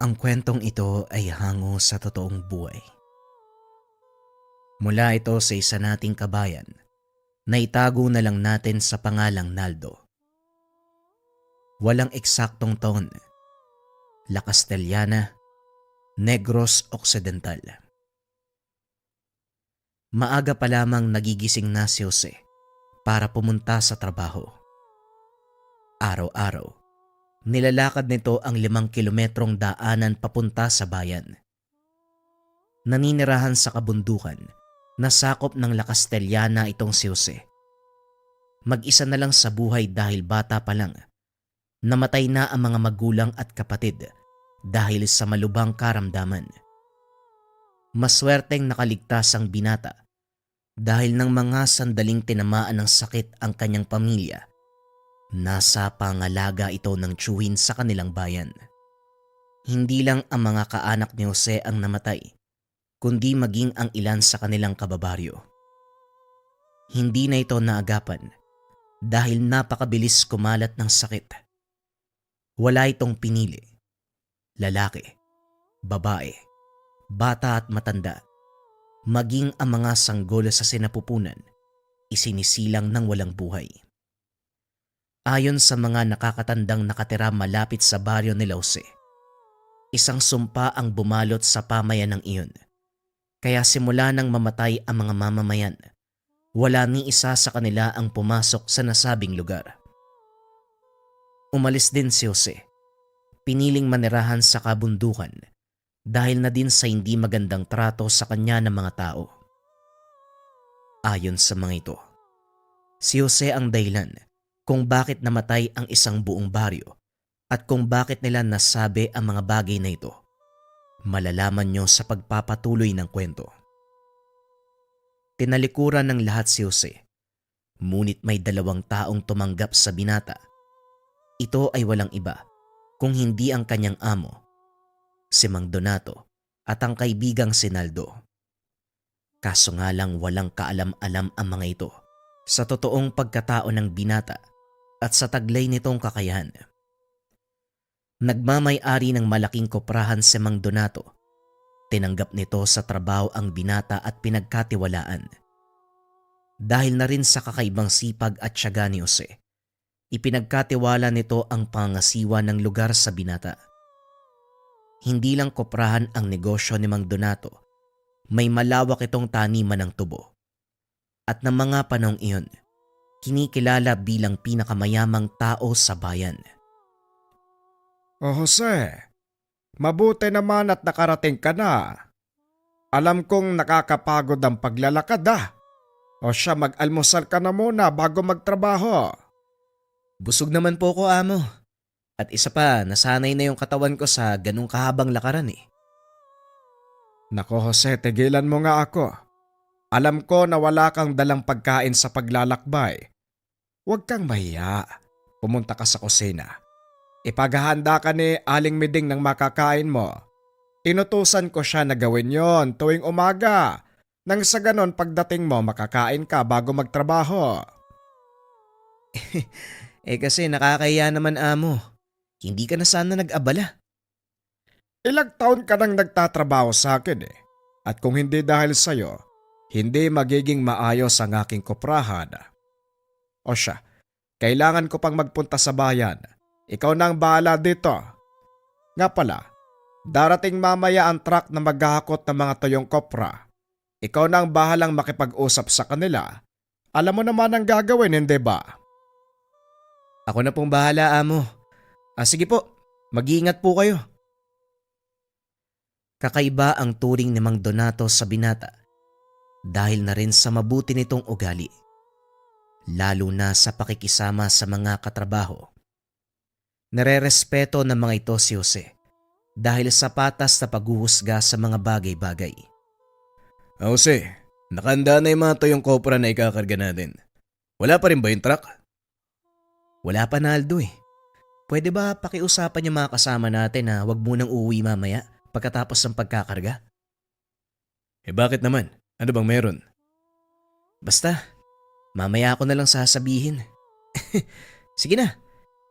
Ang kwentong ito ay hango sa totoong buhay. Mula ito sa isa nating kabayan na itago na lang natin sa pangalang Naldo. Walang eksaktong taon. La Castellana, Negros Occidental. Maaga pa lamang nagigising na si Jose para pumunta sa trabaho. Araw-araw, nilalakad nito ang 5 kilometrong daanan papunta sa bayan. Naninirahan sa kabundukan na sakop ng La Castellana itong si Jose. Mag-isa na lang sa buhay dahil bata pa lang. Namatay na ang mga magulang at kapatid dahil sa malubhang karamdaman. Maswerteng nakaligtas ang binata dahil ng mga sandaling tinamaan ng sakit ang kanyang pamilya. Nasa pangalaga ito ng tiyuhin sa kanilang bayan. Hindi lang ang mga kaanak ni Jose ang namatay, kundi maging ang ilan sa kanilang kababaryo. Hindi na ito naagapan dahil napakabilis kumalat ng sakit. Wala itong pinili. Lalaki, babae, bata at matanda, maging ang mga sanggol sa sinapupunan, isinisilang ng walang buhay. Ayon sa mga nakakatandang nakatira malapit sa baryo ni Jose, isang sumpa ang bumalot sa pamayanang iyon. Kaya simula nang mamatay ang mga mamamayan, wala ni isa sa kanila ang pumasok sa nasabing lugar. Umalis din si Jose. Piniling manirahan sa kabundukan dahil na din sa hindi magandang trato sa kanya ng mga tao. Ayon sa mga ito, si Jose ang dahilan kung bakit namatay ang isang buong baryo at kung bakit nila nasabi ang mga bagay na ito. Malalaman nyo sa pagpapatuloy ng kwento. Tinalikuran ng lahat si Jose, ngunit may 2 taong tumanggap sa binata. Ito ay walang iba kung hindi ang kanyang amo, si Mang Donato, at ang kaibigang si Naldo. Kaso nga lang walang kaalam-alam ang mga ito sa totoong pagkatao ng binata at sa taglay nitong kakayahan. Nagmamay-ari ng malaking koprahan si Mang Donato. Tinanggap nito sa trabaho ang binata at pinagkatiwalaan. Dahil na rin sa kakaibang sipag at tiyaga ni Jose, ipinagkatiwala nito ang pangasiwa ng lugar sa binata. Hindi lang koprahan ang negosyo ni Mang Donato, may malawak itong taniman ng tubo. At ng mga panahong iyon, kinikilala bilang pinakamayamang tao sa bayan. O Jose, mabuti naman at nakarating ka na. Alam kong nakakapagod ang paglalakad O siya, mag-almusal ka na muna bago magtrabaho. Busog naman po ko, amo. At isa pa, nasanay na yung katawan ko sa ganung kahabang lakaran eh. Nako Jose, tigilan mo nga ako. Alam ko na wala kang dalang pagkain sa paglalakbay. Huwag kang mahiya. Pumunta ka sa kusina. Ipaghahanda ka ni Aling Miding ng makakain mo. Inutusan ko siya na gawin yon tuwing umaga. Nang sa ganon pagdating mo makakain ka bago magtrabaho. Kasi nakakahiya naman, amo. Hindi ka na sana nag-abala. Ilang taon ka nang nagtatrabaho sa akin eh. At kung hindi dahil sa'yo, hindi magiging maayos ang aking koprahan. O siya, kailangan ko pang magpunta sa bayan. Ikaw na ang bahala dito. Nga pala, darating mamaya ang truck na maghahakot ng mga tuyong kopra. Ikaw na ang bahalang makipag-usap sa kanila. Alam mo naman ang gagawin, hindi ba? Ako na pong bahala, amo. Sige po, mag-iingat po kayo. Kakaiba ang turing ni Mang Donato sa binata dahil na rin sa mabuti nitong ugali, lalo na sa pakikisama sa mga katrabaho. Nare-respeto ng mga ito si Jose dahil sa patas na paghuhusga sa mga bagay-bagay. Jose, nakahanda na yung mga toyong kopra na ikakarga natin. Wala pa rin ba yung truck? Wala pa, Naldo eh. Pwede ba pakiusapan yung mga kasama natin na wag munang uuwi mamaya pagkatapos ng pagkakarga? Bakit naman? Ano bang meron? Basta, mamaya ako na lang sasabihin. Sige na,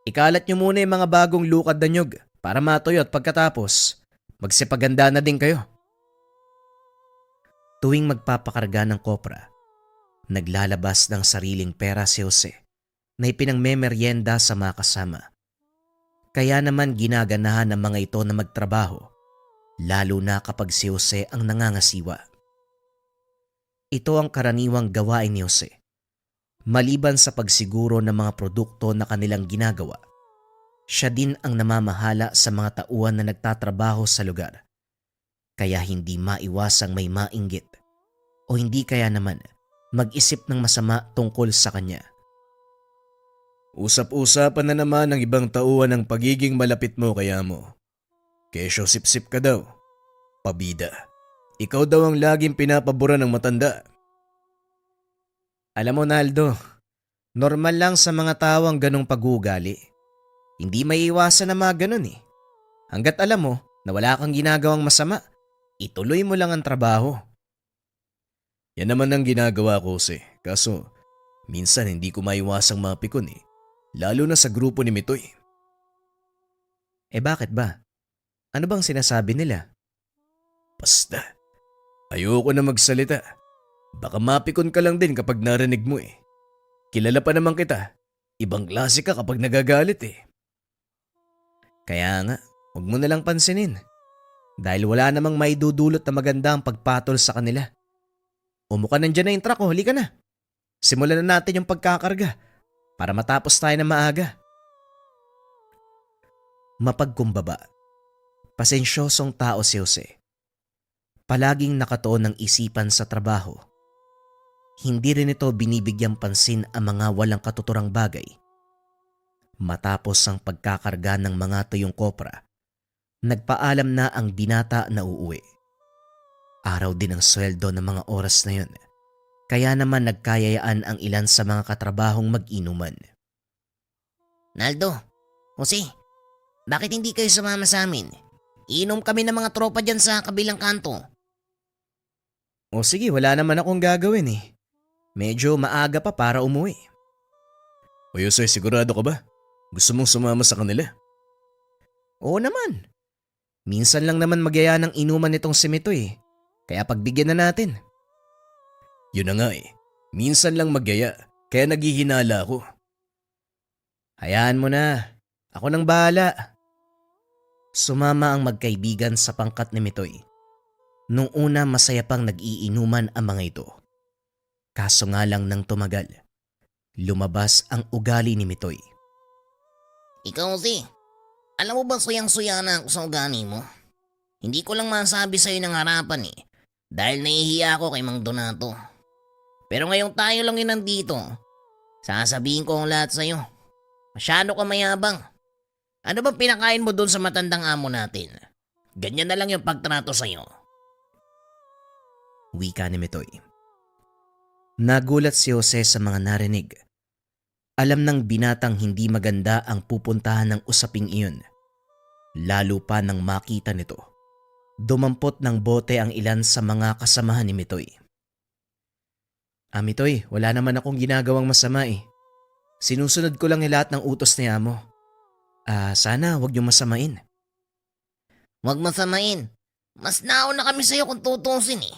ikalat nyo muna yung mga bagong lukad na nyog para matuyo at pagkatapos Magsipaganda na din kayo. Tuwing magpapakarga ng kopra, naglalabas ng sariling pera si Jose na ipinangmemeryenda sa mga kasama. Kaya naman ginaganahan ng mga ito na magtrabaho, lalo na kapag si Jose ang nangangasiwa. Ito ang karaniwang gawain ni Jose. Maliban sa pagsiguro ng mga produkto na kanilang ginagawa, siya din ang namamahala sa mga tauhan na nagtatrabaho sa lugar. Kaya hindi maiwasang may mainggit o hindi kaya naman mag-isip ng masama tungkol sa kanya. Usap-usapan na naman ng ibang tauhan ng pagiging malapit mo kay Amo. Kesyo sip-sip ka daw. Pabida. Ikaw daw ang laging pinapabura ng matanda. Alam mo, Naldo, normal lang sa mga tao ang ganong pag-uugali. Hindi may iwasan na mga ganon eh. Hanggat alam mo na wala kang ginagawang masama, ituloy mo lang ang trabaho. Yan naman ang ginagawa ko, Jose. Kaso, minsan hindi ko maiwasang mapikon eh. Lalo na sa grupo ni Mitoy. Eh bakit ba? Ano bang sinasabi nila? Basta. Ayoko na magsalita. Baka mapikon ka lang din kapag narinig mo eh. Kilala pa naman kita. Ibang klase ka kapag nagagalit eh. Kaya nga, huwag mo nalang pansinin. Dahil wala namang maidudulot na maganda ang pagpatol sa kanila. Umuka nandyan na yung truck, halika na. Simulan na natin yung pagkakarga para matapos tayo na maaga. Mapagkumbaba. Pasensyosong tao si Jose. Palaging nakatuon ng isipan sa trabaho. Hindi rin ito binibigyang pansin ang mga walang katuturang bagay. Matapos ang pagkakarga ng mga tuyong kopra, nagpaalam na ang binata na uuwi. Araw din ang sweldo ng mga oras na yun. Kaya naman nagkayayaan ang ilan sa mga katrabahong mag-inuman. Naldo, Jose, bakit hindi kayo sumama sa amin? Iinom kami ng mga tropa dyan sa kabilang kanto. O sige, wala naman akong gagawin eh. Medyo maaga pa para umuwi. O Jose, sigurado ka ba? Gusto mong sumama sa kanila? Oo naman. Minsan lang naman magyaya ng inuman nitong si Mitoy eh. Kaya pagbigyan na natin. Yun na nga eh. Minsan lang magyaya, kaya naghihinala ako. Hayaan mo na. Ako nang bahala. Sumama ang magkaibigan sa pangkat ni Mitoy. Nung una masaya pang nag-iinuman ang mga ito. Kaso nga lang nang tumagal, lumabas ang ugali ni Mitoy. Ikaw, Jose, alam mo ba suyang-suya na ako sa ugali mo? Hindi ko lang masabi sa'yo ng harapan eh, dahil nahihiya ako kay Mang Donato. Pero ngayong tayo lang yun nandito, sasabihin ko ang lahat sa'yo. Masyado ka mayabang. Ano bang pinakain mo dun sa matandang amo natin? Ganyan na lang yung pagtrato sa'yo. Wika ni Mitoy. Nagulat si Jose sa mga narinig. Alam ng binatang hindi maganda ang pupuntahan ng usaping iyon. Lalo pa nang makita nito. Dumampot ng bote ang ilan sa mga kasamahan ni Mitoy. Mitoy, wala naman akong ginagawang masama eh. Sinusunod ko lang lahat ng utos ni Amo. Sana wag niyo masamain. Huwag masamain. Mas nauna kami sa'yo kung tutusin eh.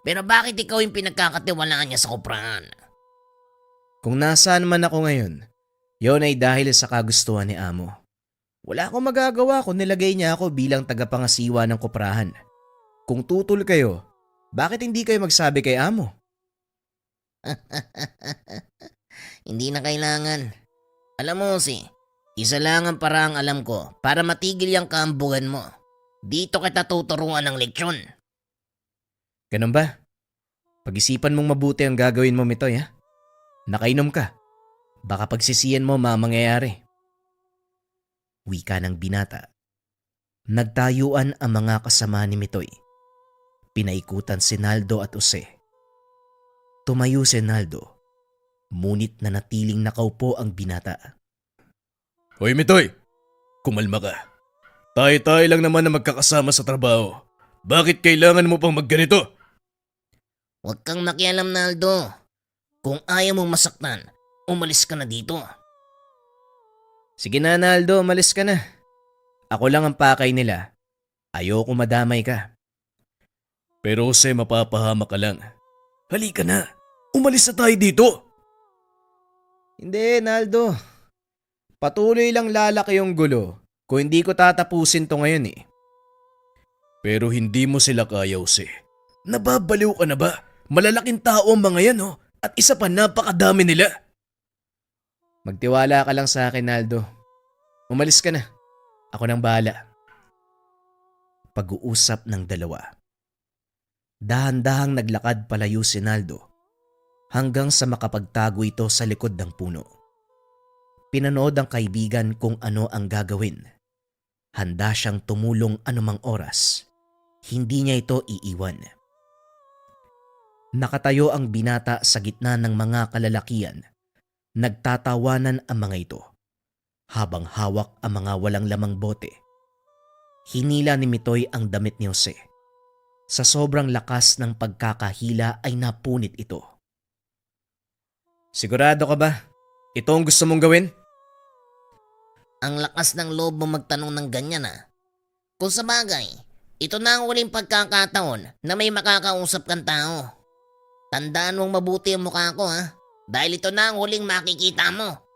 Pero bakit ikaw yung pinagkakatiwalaan niya sa kuprahan? Kung nasaan man ako ngayon, yon ay dahil sa kagustuhan ni Amo. Wala akong magagawa kung nilagay niya ako bilang tagapangasiwa ng kuprahan. Kung tutol kayo, bakit hindi kayo magsabi kay Amo? Hindi na kailangan. Alam mo si, isa lang ang paraang alam ko para matigil yung kaambugan mo. Dito kita tuturuan ng leksyon. Ganun ba? Pag-isipan mong mabuti ang gagawin mo, Mitoy, ha? Nakainom ka. Baka pagsisiyan mo mangyayari. Wika ng binata. Nagtayuan ang mga kasama ni Mitoy. Pinaikutan si Naldo at Jose. Tumayo si Naldo. Ngunit nanatiling nakaupo ang binata. Hoy Mitoy, kumalma ka. Tayo-tayo lang naman na magkakasama sa trabaho. Bakit kailangan mo pang magganito? Huwag kang makialam, Naldo. Kung ayaw mong masaktan, umalis ka na dito. Sige na, Naldo, umalis ka na. Ako lang ang pakay nila. Ayoko madamay ka. Pero Jose, mapapahama ka lang. Halika na. Umalis na tayo dito. Hindi, Naldo. Patuloy lang lalaki yung gulo kung hindi ko tatapusin to ngayon eh. Pero hindi mo sila kaya, Jose. Nababaliw ka na ba? Malalaking tao ang mga yan, oh. At isa pa, napakadami nila. Magtiwala ka lang sa akin, Naldo. Umalis ka na. Ako nang bahala. Pag-uusap ng dalawa. Dahan-dahang naglakad palayo si Naldo hanggang sa makapagtago ito sa likod ng puno. Pinanood ang kaibigan kung ano ang gagawin. Handa siyang tumulong anumang oras. Hindi niya ito iiwan. Nakatayo ang binata sa gitna ng mga kalalakian. Nagtatawanan ang mga ito habang hawak ang mga walang lamang bote. Hinila ni Mitoy ang damit ni Jose. Sa sobrang lakas ng pagkakahila ay napunit ito. Sigurado ka ba? Ito ang gusto mong gawin? Ang lakas ng loob mo magtanong ng ganyan Kung sa bagay, ito na ang huling pagkakataon na may makakausap kang tao. Tandaan mong mabuti ang mukha ko dahil ito na ang huling makikita mo.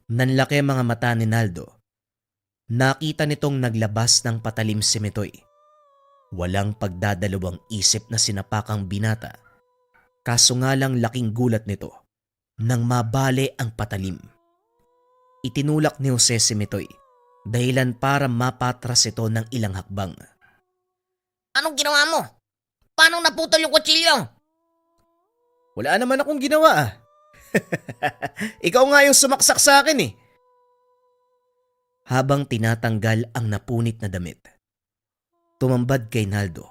Nanlaki ang mga mata ni Naldo. Nakita nitong naglabas ng patalim si Mitoy. Walang pagdadalawang isip na sinapakang binata. Kaso nga lang laking gulat nito nang mabale ang patalim. Itinulak ni Jose si Mitoy dahilan para mapatras ito ng ilang hakbang. Anong ginawa mo? Paano naputol yung kutsilyo? Wala naman akong ginawa Ikaw nga yung sumaksak sa akin eh. Habang tinatanggal ang napunit na damit, tumambad kay Naldo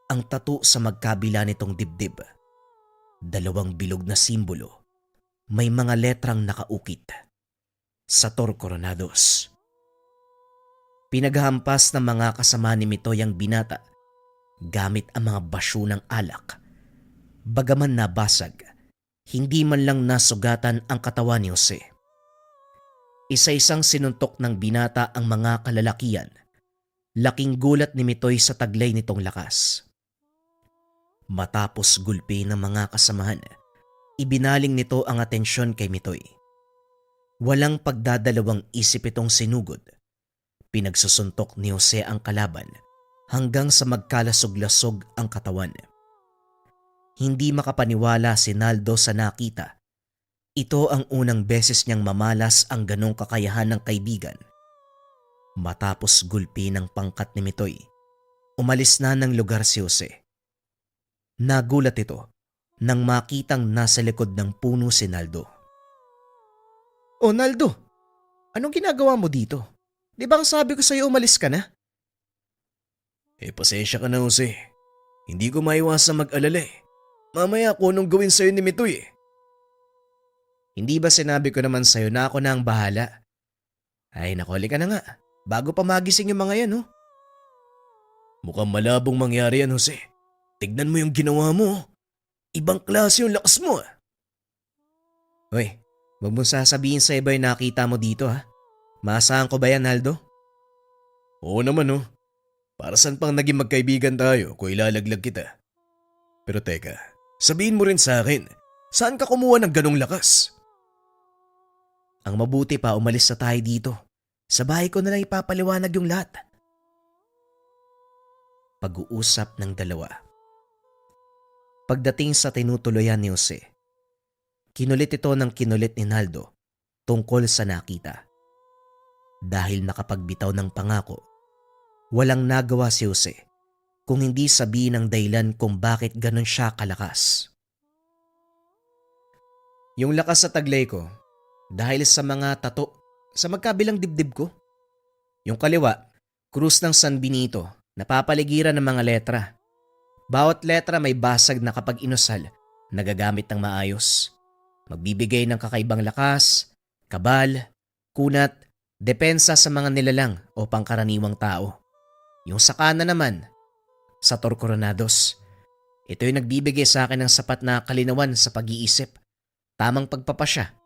ang tattoo sa magkabila nitong dibdib. 2 bilog na simbolo, may mga letrang nakaukit. Sator Coronados. Pinaghampas ng mga kasama ni Mitoy ang binata gamit ang mga basyo ng alak. Bagaman nabasag, hindi man lang nasugatan ang katawan ni Jose. Isa-isang sinuntok ng binata ang mga kalalakian. Laking gulat ni Mitoy sa taglay nitong lakas. Matapos gulpi ng mga kasamahan, ibinaling nito ang atensyon kay Mitoy. Walang pagdadalawang isip itong sinugod. Pinagsusuntok ni Jose ang kalaban hanggang sa magkalasog-lasog ang katawan. Hindi makapaniwala si Naldo sa nakita. Ito ang unang beses niyang mamalas ang ganong kakayahan ng kaibigan. Matapos gulpi ng pangkat ni Mitoy, umalis na ng lugar si Jose. Nagulat ito nang makitang nasa likod ng puno si Naldo. "Oh Naldo, anong ginagawa mo dito? Di ba ang sabi ko sa'yo umalis ka na?" Pasensya ka na, Jose. Hindi ko maiwasang mag-alala eh. Mamaya ako anong gawin sa'yo ni Mitoy eh. Hindi ba sinabi ko naman sa'yo na ako na ang bahala? Ay nakoli ka na nga, bago pa magising yung mga yan Mukhang malabong mangyari yan, Jose. Tignan mo yung ginawa mo. Ibang klase yung lakas mo Hoy, wag mong sasabihin sa iba yung nakita mo dito Maasahan ko ba yan, Naldo? Oo naman Para saan pang naging magkaibigan tayo kung ilalaglag kita? Pero teka, sabihin mo rin sa akin, saan ka kumuha ng ganong lakas? Ang mabuti pa umalis na tayo dito. Sa bahay ko na lang ipapaliwanag yung lahat. Pag-uusap ng dalawa. Pagdating sa tinutuloyan ni Jose, kinulit ito ng kinulit ni Naldo tungkol sa nakita. Dahil nakapagbitaw ng pangako, walang nagawa si Jose kung hindi sabihin ang dahilan kung bakit ganon siya kalakas. Yung lakas sa taglay ko, dahil sa mga tato sa magkabilang dibdib ko. Yung kaliwa, krus ng San Benito, napapaligiran ng mga letra. Bawat letra may basag na kapag inusal, nagagamit ng maayos. Magbibigay ng kakaibang lakas, kabal, kunat, depensa sa mga nilalang o pangkaraniwang tao. Yung sa kanan naman, Sator Coronados. Ito yung nagbibigay sa akin ng sapat na kalinawan sa pag-iisip, tamang pagpapasya.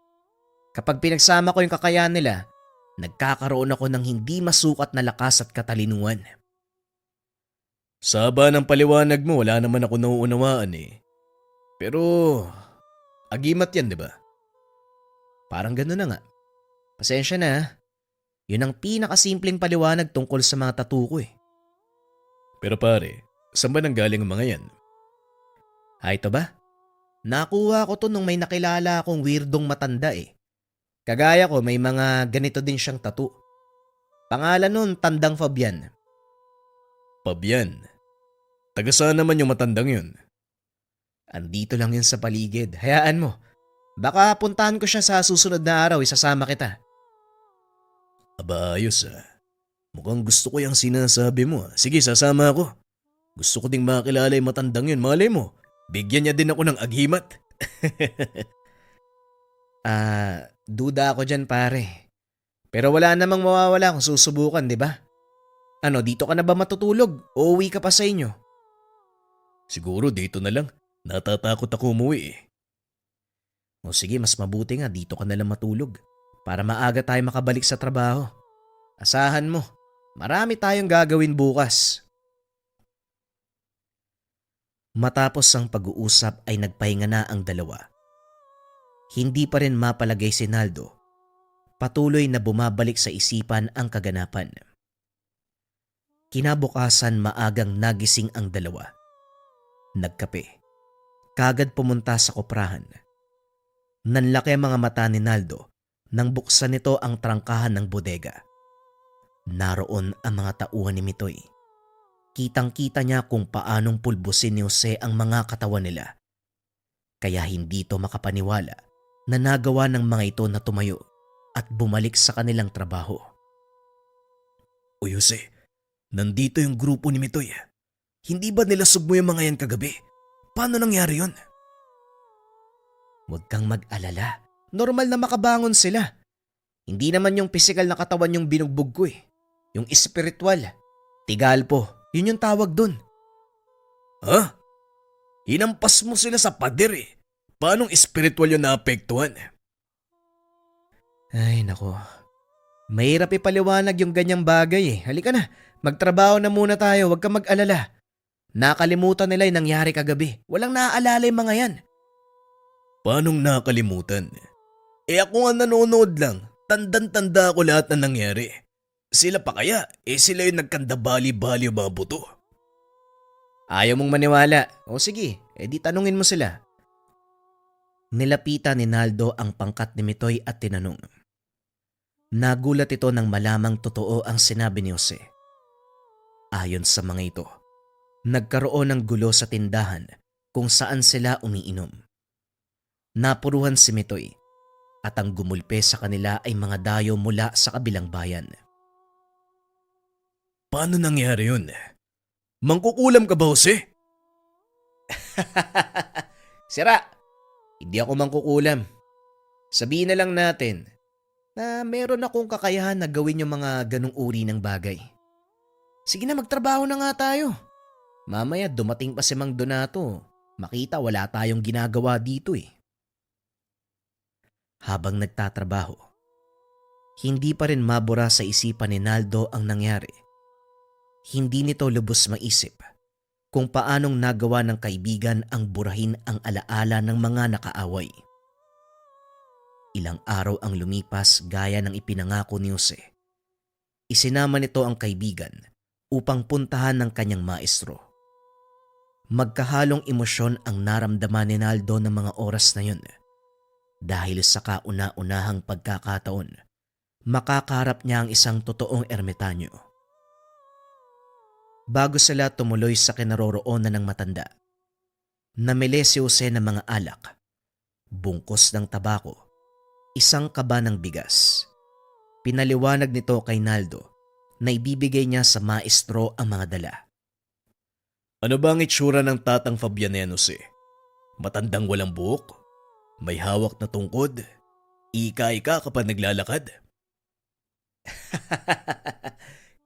Kapag pinagsama ko yung kakayahan nila, nagkakaroon ako ng hindi masukat na lakas at katalinuhan. Sa haba ng paliwanag mo, wala naman ako nauunawaan eh. Pero, agimat yan, di ba? Parang gano'n na nga. Pasensya na ha. Yun ang pinakasimpleng paliwanag tungkol sa mga tattoo ko eh. Pero pare, saan ba nanggaling ang mga yan? Ito ba? Nakuha ko to nung may nakilala akong weirdong matanda eh. Kagaya ko may mga ganito din siyang tattoo. Pangalan nun Tandang Fabian. Pabian. Taga saan naman yung matandang yun? Andito lang yun sa paligid. Hayaan mo. Baka puntahan ko siya sa susunod na araw, isasama kita. Aba ayos ah. Mukhang gusto ko yung sinasabi mo ah. Sige, sasama ako. Gusto ko ding makilala yung matandang yun. Malay mo, bigyan niya din ako ng aghimat. Duda ako dyan pare. Pero wala namang mawawala kung susubukan, di ba? Ano, dito ka na ba matutulog? O uwi ka pa sa inyo? Siguro dito na lang. Natatakot ako umuwi eh. O sige, mas mabuti nga dito ka na lang matulog para maaga tayo makabalik sa trabaho. Asahan mo, marami tayong gagawin bukas. Matapos ang pag-uusap ay nagpahinga na ang dalawa. Hindi pa rin mapalagay si Naldo. Patuloy na bumabalik sa isipan ang kaganapan. Kinabukasan maagang nagising ang dalawa. Nagkape. Kagad pumunta sa koprahan. Nanlaki ang mga mata ni Naldo nang buksan nito ang trangkahan ng bodega. Naroon ang mga tauhan ni Mitoy. Kitang-kita niya kung paanong pulbusin ni Jose ang mga katawan nila. Kaya hindi ito makapaniwala na nagawa ng mga ito na tumayo at bumalik sa kanilang trabaho. O Jose, nandito yung grupo ni Mitoy. Hindi ba nilasog mo yung mga yan kagabi? Paano nangyari yun? Huwag kang mag-alala. Normal na makabangon sila. Hindi naman yung pisikal na katawan yung binugbog ko eh. Yung espiritual. Tigalpo. Yun yung tawag dun. Ha? Hinampas mo sila sa pader eh. Paanong espiritual yun naapektuhan? Ay nako. Mahirap ipaliwanag yung ganyang bagay eh. Halika na. Magtrabaho na muna tayo. Huwag kang mag-alala. Nakalimutan nila yung nangyari kagabi. Walang naaalala yung mga yan. Paanong nakalimutan? Ako nga nanonood lang. Tandang-tanda ko lahat na nangyari. Sila pa kaya? Sila yung nagkandabali-bali yung mga buto. Ayaw mong maniwala. O sige, di tanungin mo sila. Nilapitan ni Naldo ang pangkat ni Mitoy at tinanong. Nagulat ito nang malamang totoo ang sinabi ni Jose. Ayon sa mga ito, nagkaroon ng gulo sa tindahan kung saan sila umiinom. Napuruhan si Mitoy at ang gumulpe sa kanila ay mga dayo mula sa kabilang bayan. Paano nangyari yun? Mangkukulam ka ba, Jose? Sira, hindi ako mangkukulam. Sabihin na lang natin na meron akong kakayahan na gawin yung mga ganong uri ng bagay. Sige na, magtrabaho na nga tayo. Mamaya dumating pa si Mang Donato. Makita wala tayong ginagawa dito eh. Habang nagtatrabaho, hindi pa rin mabura sa isipan ni Naldo ang nangyari. Hindi nito lubos maisip kung paanong nagawa ng kaibigan ang burahin ang alaala ng mga nakaaway. Ilang araw ang lumipas gaya ng ipinangako ni Jose. Isinama nito ang kaibigan upang puntahan ng kanyang maestro. Magkahalong emosyon ang naramdaman ni Naldo ng mga oras na yun. Dahil sa kauna-unahang pagkakataon, makakarap niya ang isang totoong ermitanyo. Bago sila tumuloy sa kinaroroonan ng matanda, namili si Jose ng mga alak, bungkos ng tabako, isang kaba ng bigas. Pinaliwanag nito kay Naldo na ibibigay niya sa maestro ang mga dala. Ano ba ang itsura ng tatang Fabian, Jose? Matandang walang buhok? May hawak na tungkod? Ika-ika kapag naglalakad?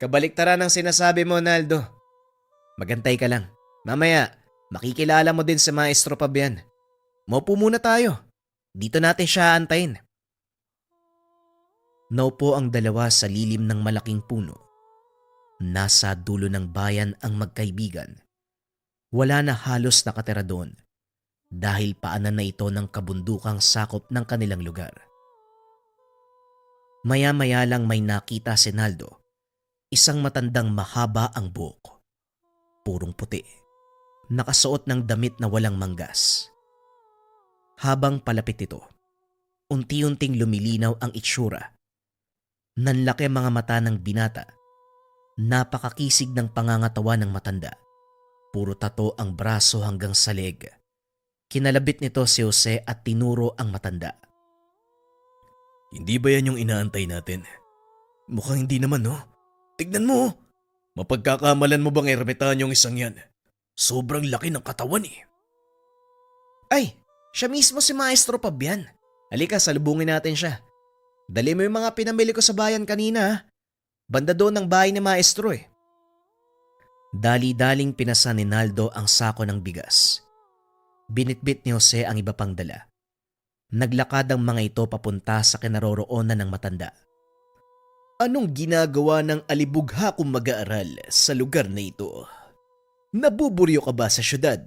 Kabaliktaran ang sinasabi mo, Naldo. Magantay ka lang. Mamaya, makikilala mo din sa Maestro Fabian. Maupo muna tayo. Dito natin siya antayin. Naupo ang dalawa sa lilim ng malaking puno. Nasa dulo ng bayan ang magkaibigan. Wala na halos nakatira doon dahil paanan na ito ng kabundukang sakop ng kanilang lugar. Maya-maya lang may nakita si Naldo, isang matandang mahaba ang buhok. Purong puti, nakasuot ng damit na walang manggas. Habang palapit ito, unti-unting lumilinaw ang itsura. Nanlaki ang mga mata ng binata. Napakakisig ng pangangatawan ng matanda. Puro tato ang braso hanggang sa leg. Kinalabit nito si Jose at tinuro ang matanda. Hindi ba yan yung inaantay natin? Mukhang hindi naman, no? Tignan mo, oh. Mapagkakamalan mo bang ermitanyong isang yan? Sobrang laki ng katawan eh. Ay, siya mismo si Maestro Pabian. Halika, salubungin natin siya. Dali mo yung mga pinamili ko sa bayan kanina, ha? Banda doon ng bahay ni Maestro eh. Dali-daling pinasa ni Naldo ang sako ng bigas. Binitbit ni Jose ang iba pang dala. Naglakad ang mga ito papunta sa kinaroroonan ng matanda. Anong ginagawa ng alibugha kong mag-aaral sa lugar na ito? Nabuburyo ka ba sa syudad?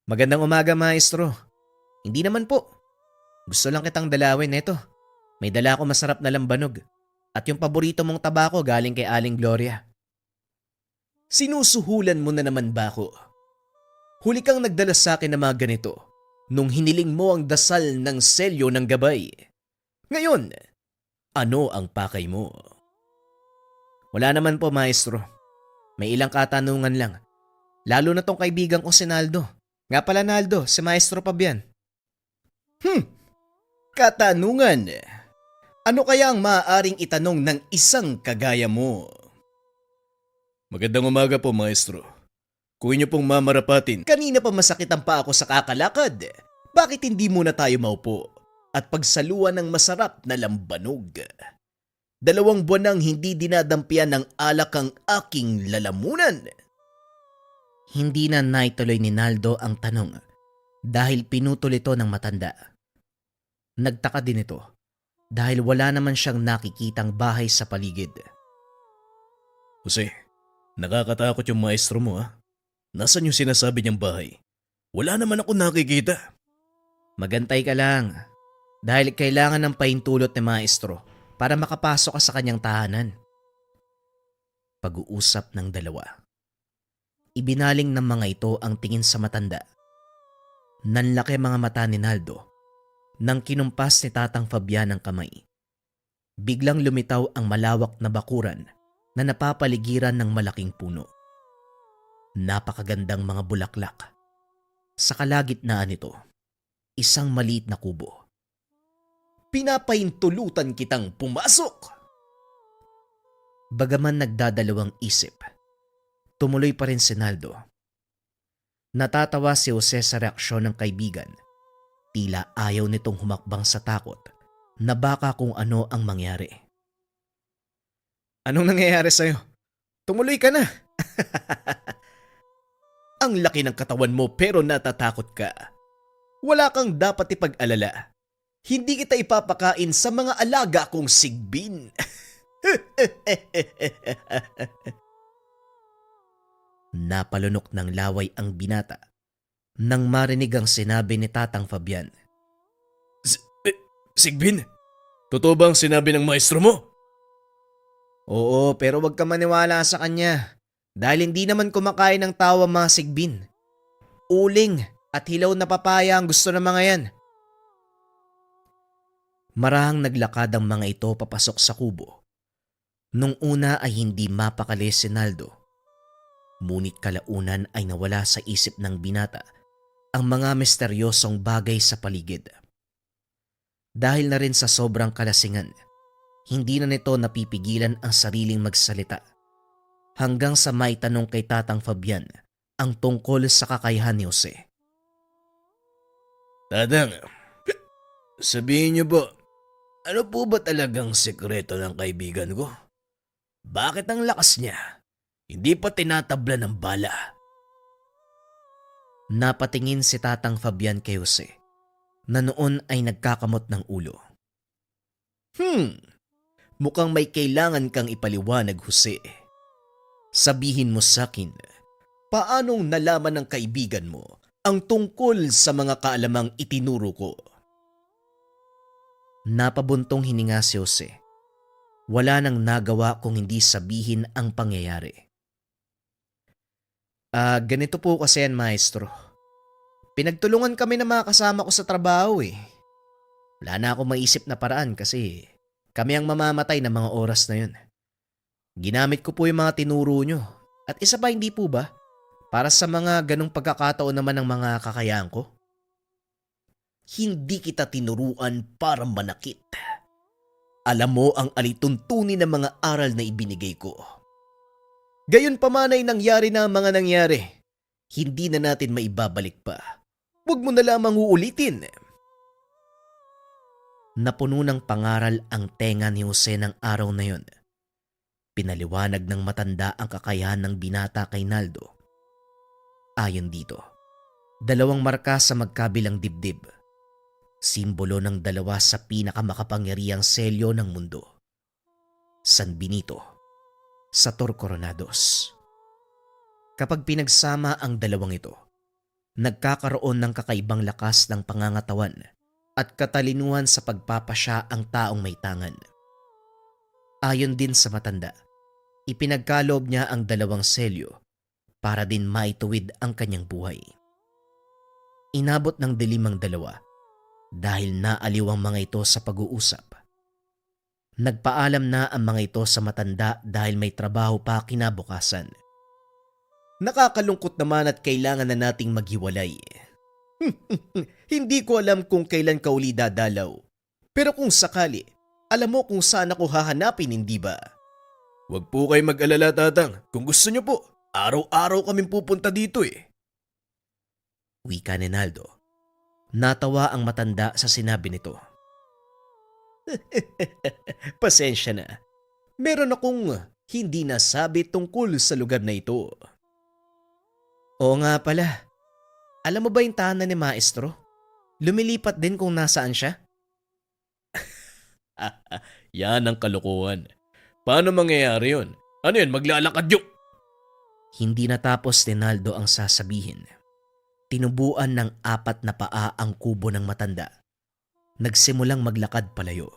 Magandang umaga, Maestro. Hindi naman po. Gusto lang kitang dalawin, eto. May dala ako masarap na lambanog. At yung paborito mong tabako galing kay Aling Gloria. Sinusuhulan mo na naman ba ako? Huli kang nagdala sa akin ng mga ganito nung hiniling mo ang dasal ng selyo ng gabay. Ngayon, ano ang pakay mo? Wala naman po, Maestro. May ilang katanungan lang. Lalo na tong kaibigan ko si Naldo. Nga pala, Naldo, si Maestro Pabian. Katanungan. Ano kaya ang maaaring itanong ng isang kagaya mo? Magandang umaga po, Maestro. Kung inyo pong mamarapatin, kanina pa masakit ang paa ko sa kakalakad. Bakit hindi muna tayo maupo at pagsaluan ng masarap na lambanog? 2 buwan nang hindi dinadampian ng alak ang aking lalamunan. Hindi na naituloy ni Naldo ang tanong dahil pinutol ito ng matanda. Nagtaka din ito dahil wala naman siyang nakikitang bahay sa paligid. Jose, nakakatakot yung maestro mo, ha? Nasaan yung sinasabi niyang bahay? Wala naman ako nakikita. Magantay ka lang dahil kailangan ng pahintulot ni Maestro para makapasok ka sa kanyang tahanan. Pag-uusap ng dalawa. Ibinaling ng mga ito ang tingin sa matanda. Nanlaki mga mata ni Naldo nang kinumpas ni Tatang Fabian ang kamay. Biglang lumitaw ang malawak na bakuran na napapaligiran ng malaking puno. Napakagandang mga bulaklak. Sa kalagitnaan nito, isang maliit na kubo. Pinapahintulutan kitang pumasok! Bagaman nagdadalawang isip, tumuloy pa rin si Naldo. Natatawa si Jose sa reaksyon ng kaibigan. Tila ayaw nitong humakbang sa takot na baka kung ano ang mangyari. Anong nangyayari sa'yo? Tumuloy ka na! Ang laki ng katawan mo pero natatakot ka. Wala kang dapat ipag-alala. Hindi kita ipapakain sa mga alaga kong sigbin. Napalunok ng laway ang binata nang marinig ang sinabi ni Tatang Fabian. Sigbin? Totoo ba ang sinabi ng maestro mo? Oo, pero wag ka maniwala sa kanya dahil hindi naman kumakain ng tao ang mga sigbin. Uling at hilaw na papaya ang gusto ng mga yan. Marahang naglakad ang mga ito papasok sa kubo. Nung una ay hindi mapakali si Naldo. Ngunit kalaunan ay nawala sa isip ng binata ang mga misteryosong bagay sa paligid. Dahil na rin sa sobrang kalasingan, hindi na nito napipigilan ang sariling magsalita. Hanggang sa may tanong kay Tatang Fabian ang tungkol sa kakayahan ni Jose. Tatang, sabihin niyo po, ano po ba talagang sekreto ng kaibigan ko? Bakit ang lakas niya? Hindi pa tinatabla ng bala. Napatingin si Tatang Fabian kay Jose na noon ay nagkakamot ng ulo. Mukhang may kailangan kang ipaliwanag, Jose. Sabihin mo sa akin, paanong nalaman ng kaibigan mo ang tungkol sa mga kaalamang itinuro ko? Napabuntong hininga si Jose. Wala nang nagawa kung hindi sabihin ang pangyayari. Ganito po kasi yan, maestro. Pinagtulungan kami ng mga kasama ko sa trabaho eh. Wala na akong maisip na paraan kasi kami ang mamamatay ng mga oras na yun. Ginamit ko po yung mga tinuro nyo. At isa pa, hindi po ba? Para sa mga ganong pagkakataon naman ng mga kakayahan ko. Hindi kita tinuruan para manakit. Alam mo ang alituntunin ng mga aral na ibinigay ko. Gayon pa man ay nangyari na ang mga nangyari. Hindi na natin maibabalik pa. Huwag mo na lamang uulitin. Napuno ng pangaral ang tenga ni Jose ng araw na yon. Pinaliwanag ng matanda ang kakayahan ng binata kay Naldo. Ayon dito, 2 marka sa magkabilang dibdib. Simbolo ng dalawa sa pinakamakapangyarihang selyo ng mundo. San Benito, Sator Coronados. Kapag pinagsama ang dalawang ito, nagkakaroon ng kakaibang lakas ng pangangatawan at katalinuhan sa pagpapasya ang taong may tangan. Ayon din sa matanda, ipinagkaloob niya ang 2 selyo para din maituwid ang kanyang buhay. Inabot ng dilim ang dalawa dahil naaliw ang mga ito sa pag-uusap. Nagpaalam na ang mga ito sa matanda dahil may trabaho pa kinabukasan. Nakakalungkot naman at kailangan na nating maghiwalay. Hindi ko alam kung kailan ka uli dadalaw. Pero kung sakali, alam mo kung saan ako hahanapin, hindi ba? Huwag po kayo mag-alala, Tatang. Kung gusto niyo po, araw-araw kaming pupunta dito eh. Wika ni Naldo. Natawa ang matanda sa sinabi nito. Pasensya na. Meron akong hindi nasabi tungkol sa lugar na ito. Oo nga pala. Alam mo ba yung tahanan ni Maestro? Lumilipat din kung nasaan siya? Yan ang kalokohan. Paano mangyayari yun? Ano yun, maglalakad yun? Hindi natapos ni Naldo ang sasabihin. Tinubuan ng 4 na paa ang kubo ng matanda. Nagsimulang maglakad palayo.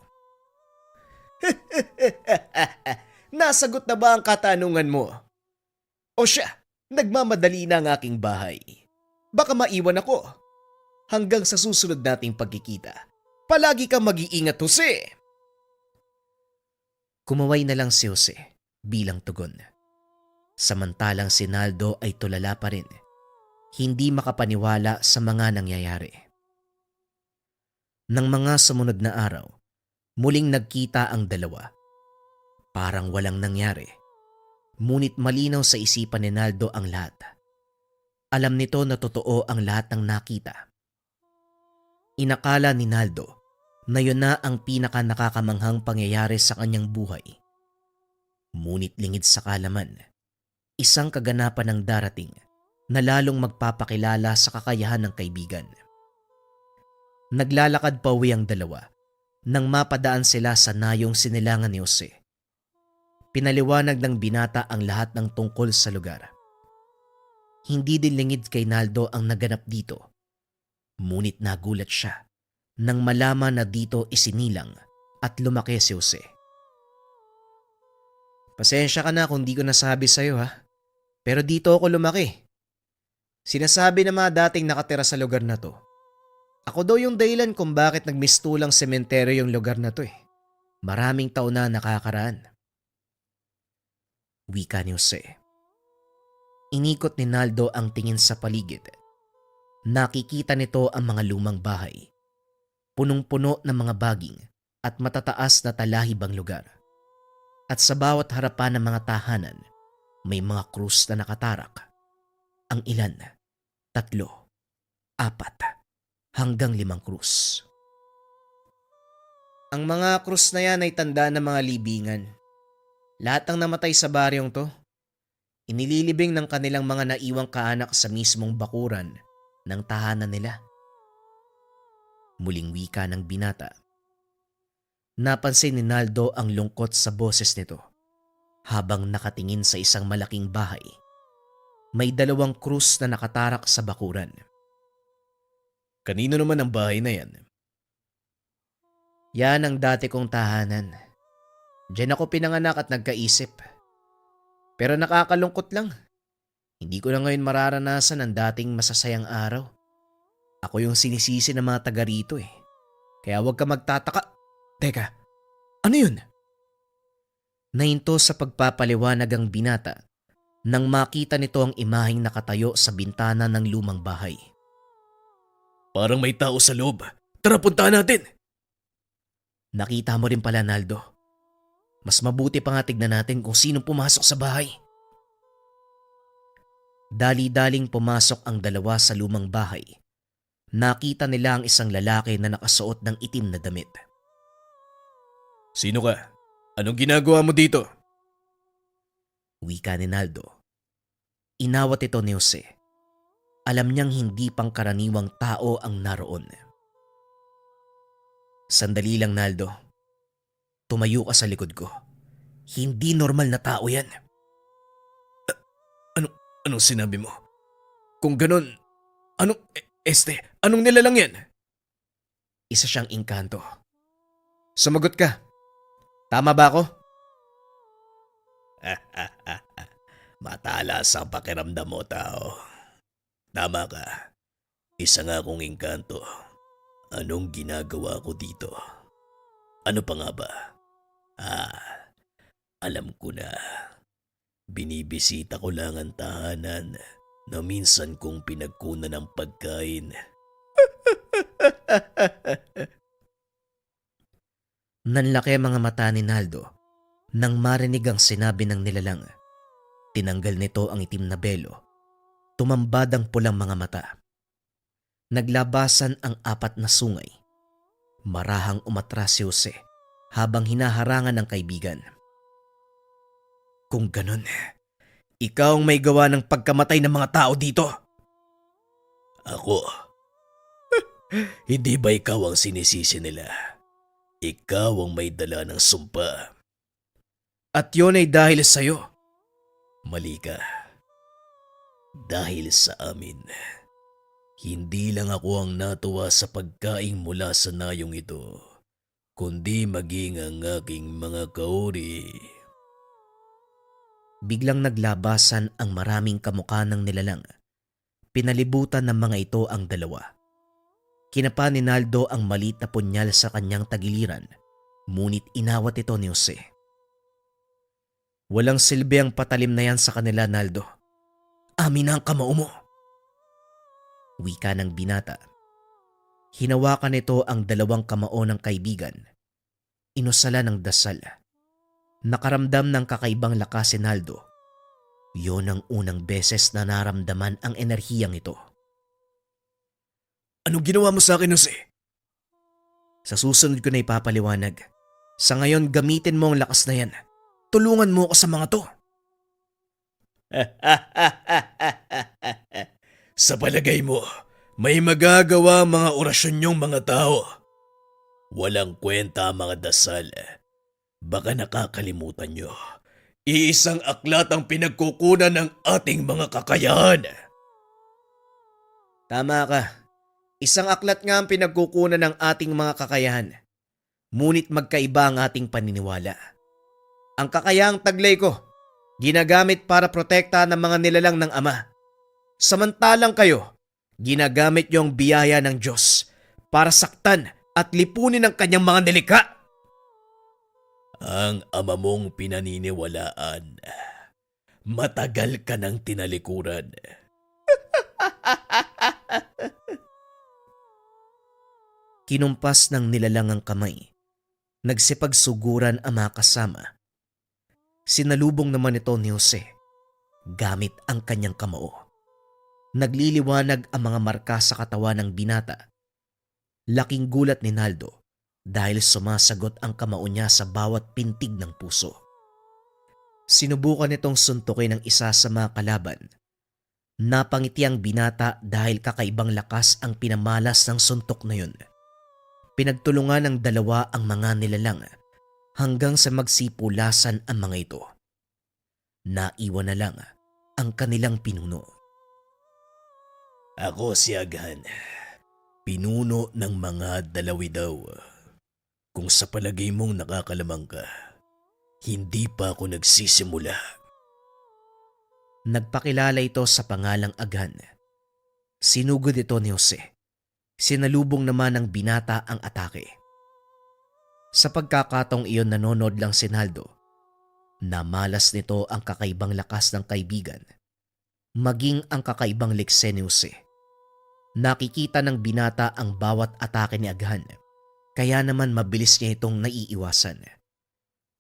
Nasagot na ba ang katanungan mo? O siya, nagmamadali na ang aking bahay. Baka maiwan ako. Hanggang sa susunod nating pagkikita. Palagi kang mag-iingat, Jose. Kumaway na lang si Jose bilang tugon. Samantalang si Naldo ay tulala pa rin. Hindi makapaniwala sa mga nangyayari. Nang mga sumunod na araw, muling nagkita ang dalawa. Parang walang nangyari. Ngunit malinaw sa isipan ni Naldo ang lahat. Alam nito na totoo ang lahat ng nakita. Inakala ni Naldo na yun na ang pinaka nakakamanghang pangyayari sa kanyang buhay. Ngunit lingid sa kalaman, isang kaganapan ang darating na lalong magpapakilala sa kakayahan ng kaibigan. Naglalakad pa uwi ang dalawa nang mapadaan sila sa nayong sinilangan ni Jose. Pinaliwanag ng binata ang lahat ng tungkol sa lugar. Hindi din lingid kay Naldo ang naganap dito. Ngunit nagulat siya nang malaman na dito isinilang at lumaki si Jose. Pasensya ka na kung di ko nasabi sa'yo ha. Pero dito ako lumaki. Sinasabi ng mga dating nakatira sa lugar na to. Ako daw yung dahilan kung bakit nagmistulang sementeryo yung lugar na to eh. Maraming taon na nakakaraan. Wika ni Jose. Inikot ni Naldo ang tingin sa paligid. Nakikita nito ang mga lumang bahay. Punong-puno ng mga baging at matataas na talahibang lugar. At sa bawat harapan ng mga tahanan, may mga krus na nakatarak. Ang ilan, 3, 4, hanggang 5 krus. Ang mga krus na yan ay tanda ng mga libingan. Lahat ng namatay sa baryong to, inililibing ng kanilang mga naiwang kaanak sa mismong bakuran ng tahanan nila. Muling wika ng binata. Napansin ni Naldo ang lungkot sa boses nito habang nakatingin sa isang malaking bahay. May 2 krus na nakatarak sa bakuran. Kanino naman ang bahay na yan? Yan ang dati kong tahanan. Diyan ako pinanganak at nagkaisip. Pero nakakalungkot lang. Hindi ko na ngayon mararanasan ang dating masasayang araw. Ako yung sinisisi ng mga taga rito eh. Kaya huwag ka magtataka. Teka, ano yun? Nahinto sa pagpapaliwanag ang binata nang makita nito ang imaheng nakatayo sa bintana ng lumang bahay. Parang may tao sa loob. Tara, puntahan natin! Nakita mo rin pala, Naldo. Mas mabuti pa nga tignan natin kung sinong pumasok sa bahay. Dali-daling pumasok ang 2 sa lumang bahay. Nakita nila ang isang lalaki na nakasuot ng itim na damit. Sino ka? Anong ginagawa mo dito? Wika ni Naldo. Inawat ito ni Jose. Alam niyang hindi pangkaraniwang tao ang naroon. Sandali lang, Naldo. Tumayo ka sa likod ko. Hindi normal na tao yan. Anong sinabi mo? Kung ganon, anong nilalang yan? Isa siyang engkanto. Sumagot ka. Tama ba ako? Matalas ang pakiramdam mo, tao. Tama ka. Isa nga akong engkanto. Anong ginagawa ko dito? Ano pa nga ba? Alam ko na. Binibisita ko lang ang tahanan na minsan kong pinagkunan ng pagkain. Nanlaki ang mga mata ni Naldo nang marinig ang sinabi ng nilalang. Tinanggal nito ang itim na belo. Tumambad ang pulang mga mata. Naglabasan ang 4 na sungay. Marahang umatras si Jose habang hinaharangan ng kaibigan. Kung ganon, ikaw ang may gawa ng pagkamatay ng mga tao dito. Ako? Hindi ba ikaw ang sinisisi nila? Ikaw ang may dala ng sumpa. At yun ay dahil sa'yo. Mali ka. Dahil sa amin. Hindi lang ako ang natuwa sa pagkain mula sa nayong ito, kundi maging ang aking mga kauri. Biglang naglabasan ang maraming kamukha ng nilalang. Pinalibutan ng mga ito ang 2. Kinapa ni Naldo ang maliit na punyal sa kanyang tagiliran, ngunit inawat ito ni Jose. Walang silbi ang patalim na yan sa kanila, Naldo. Amin na ang kamao mo. Wika ng binata. Hinawakan nito ang 2 kamao ng kaibigan. Inusala ng dasal. Nakaramdam ng kakaibang lakas si Naldo. Yon ang unang beses na naramdaman ang enerhiyang ito. Anong ginawa mo sa akin, Jose? Sa susunod ko na ipapaliwanag. Sa ngayon, gamitin mo ang lakas na yan. Tulungan mo ako sa mga to. Sa palagay mo, may magagawa ang mga orasyon niyong mga tao. Walang kwenta ang mga dasal. Baka nakakalimutan niyo. Iisang aklat ang pinagkukunan ng ating mga kakayahan. Tama ka. Isang aklat nga ang pinagkukunan ng ating mga kakayahan. Ngunit magkaiba ang ating paniniwala. Ang kakayahang taglay ko, ginagamit para protektahan ng mga nilalang ng Ama. Samantalang kayo, ginagamit niyo ang biyaya ng Diyos para saktan at lipunin ang kanyang mga nilikha. Ang ama mong pinaniniwalaan, matagal ka nang tinalikuran. Kinumpas ng nilalang ang kamay. Nagsipagsuguran ang mga kasama. Sinalubong naman ito ni Jose gamit ang kanyang kamao. Nagliliwanag ang mga marka sa katawan ng binata. Laking gulat ni Naldo dahil sumasagot ang kamao niya sa bawat pintig ng puso. Sinubukan nitong suntukin ang isa sa mga kalaban. Napangiti ang binata dahil kakaibang lakas ang pinamalas ng suntok na yun. Pinagtulungan ng 2 ang mga nilalang hanggang sa magsipulasan ang mga ito. Naiwan na lang ang kanilang pinuno. Ako si Aghan. Pinuno ng mga dalawi daw. Kung sa palagay mong nakakalamang ka, hindi pa ako nagsisimula. Nagpakilala ito sa pangalang Aghan. Sinugod ito ni Jose. Sinalubong naman ng binata ang atake. Sa pagkakataong iyon nanonood lang si Naldo. Namalas nito ang kakaibang lakas ng kaibigan, maging ang kakaibang lekse ni Jose. Nakikita ng binata ang bawat atake ni Aghan, kaya naman mabilis niya itong naiiwasan.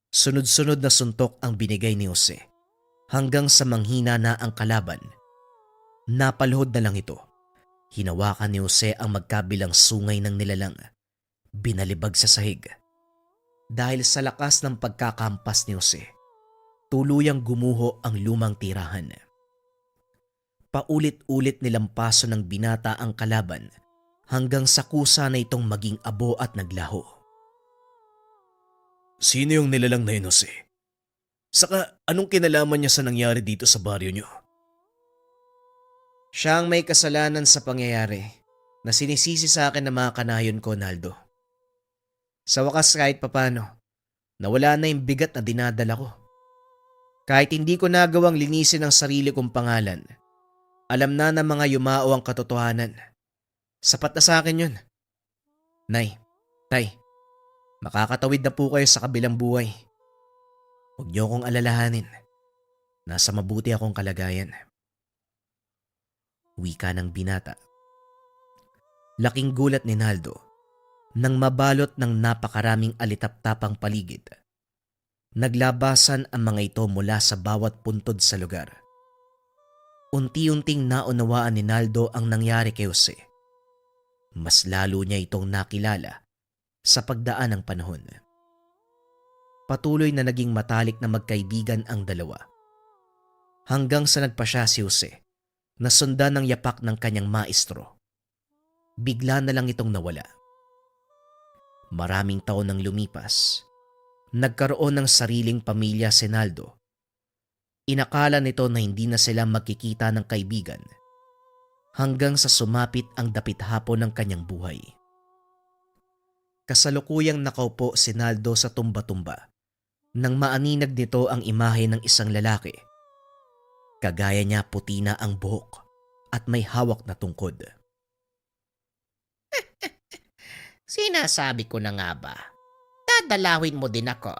Sunod-sunod na suntok ang binigay ni Jose, hanggang sa manghina na ang kalaban. Napalhod na lang ito. Hinawakan ni Jose ang magkabilang sungay ng nilalang. Binalibag sa sahig. Dahil sa lakas ng pagkakampas ni Jose, tuluyang gumuho ang lumang tirahan. Paulit-ulit nilampaso ng binata ang kalaban hanggang sa kusa na itong maging abo at naglaho. Sino yung nilalang na yun, Jose? Saka anong kinalaman niya sa nangyari dito sa baryo niyo? Siya ang may kasalanan sa pangyayari na sinisisi sa akin ng mga kanayon ko, Naldo. Sa wakas kahit papano, nawala na yung bigat na dinadala ko. Kahit hindi ko nagawang linisin ang sarili kong pangalan, alam na ng mga yumao ang katotohanan. Sapat na sa akin yun. Nay, tay, makakatawid na po kayo sa kabilang buhay. Huwag niyo akong alalahanin. Nasa mabuti akong kalagayan. Wika ng binata. Laking gulat ni Naldo nang mabalot ng napakaraming alitap-tapang paligid. Naglabasan ang mga ito mula sa bawat puntod sa lugar. Unti-unting naunawaan ni Naldo ang nangyari kay Jose. Mas lalo niya itong nakilala sa pagdaan ng panahon. Patuloy na naging matalik na magkaibigan ang dalawa. Hanggang sa nagpasya si Jose na sundan ng yapak ng kanyang maestro. Bigla na lang itong nawala. Maraming taon nang lumipas, nagkaroon ng sariling pamilya si Naldo. Inakala nito na hindi na sila magkikita ng kaibigan hanggang sa sumapit ang dapit hapon ng kanyang buhay. Kasalukuyang nakaupo si Naldo sa tumba-tumba nang maaninag nito ang imahe ng isang lalaki. Kagaya niya puti na ang buhok at may hawak na tungkod. Sinasabi ko na nga ba, dadalawin mo din ako.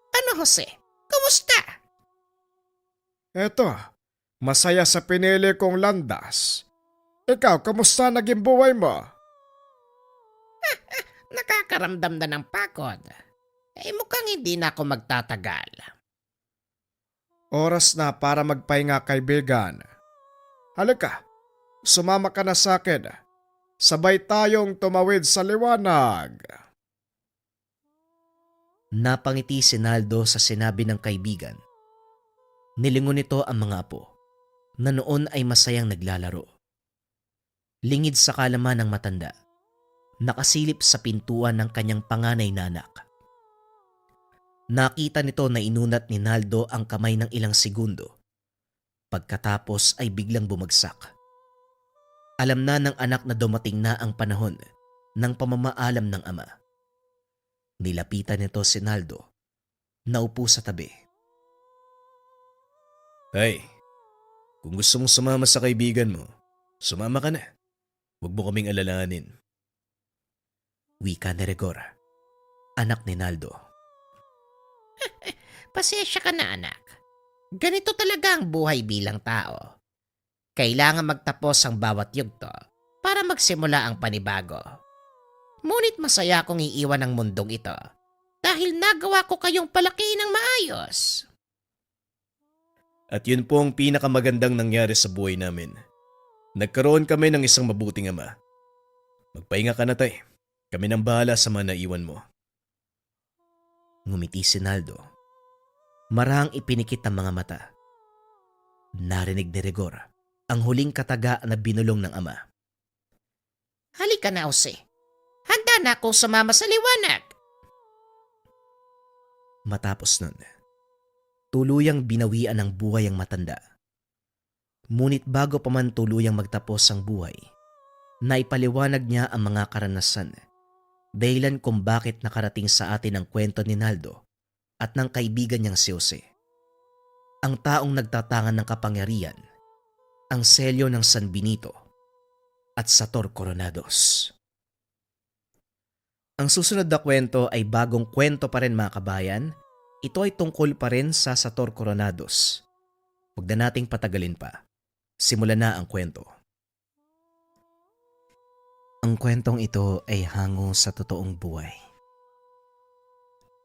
Ano, Jose? Kumusta? Eto, masaya sa pinili kong landas. Ikaw, kamusta naging buhay mo? Nakakaramdam na ng pagod. Mukhang hindi na ako magtatagal. Oras na para magpahinga, kaibigan. Halika, sumama ka na sa akin. Sabay tayong tumawid sa liwanag. Napangiti si Naldo sa sinabi ng kaibigan. Nilingon nito ang mga apo na noon ay masayang naglalaro. Lingid sa kalaman ng matanda, nakasilip sa pintuan ng kanyang panganay na anak. Nakita nito na inunat ni Naldo ang kamay ng ilang segundo. Pagkatapos ay biglang bumagsak. Alam na ng anak na dumating na ang panahon ng pamamaalam ng ama. Nilapitan nito si Naldo. Naupo sa tabi. Ay, kung gusto mong sumama sa kaibigan mo, sumama ka na. Huwag mo kaming alalahanin. Wika ni Rigor, anak ni Naldo. Pasensya ka na, anak. Ganito talaga ang buhay bilang tao. Kailangan magtapos ang bawat yugto para magsimula ang panibago. Ngunit masaya akong iiwan ang mundong ito dahil nagawa ko kayong palaki ng maayos. At yun po ang pinakamagandang nangyari sa buhay namin. Nagkaroon kami ng isang mabuting ama. Magpahinga ka na, tay. Kami nang bahala sa mga naiwan mo. Ngumiti si Naldo. Marahang ipinikit ang mga mata. Narinig ni Rigor ang huling kataga na binulong ng ama. Halika na, Jose. Handa na akong sumama sa liwanag. Matapos nun, tuluyang binawian ng buhay ang matanda. Ngunit bago pa man tuluyang magtapos ang buhay, naipaliwanag niya ang mga karanasan, dahilan kung bakit nakarating sa atin ang kwento ni Naldo at ng kaibigan niyang si Jose. Ang taong nagtatangan ng kapangyarihan, ang selyo ng San Benito at Sator Coronados. Ang susunod na kwento ay bagong kwento pa rin mga kabayan. Ito ay tungkol pa rin sa Sator Coronados. Huwag na nating patagalin pa. Simulan na ang kwento. Ang kwentong ito ay hango sa totoong buhay.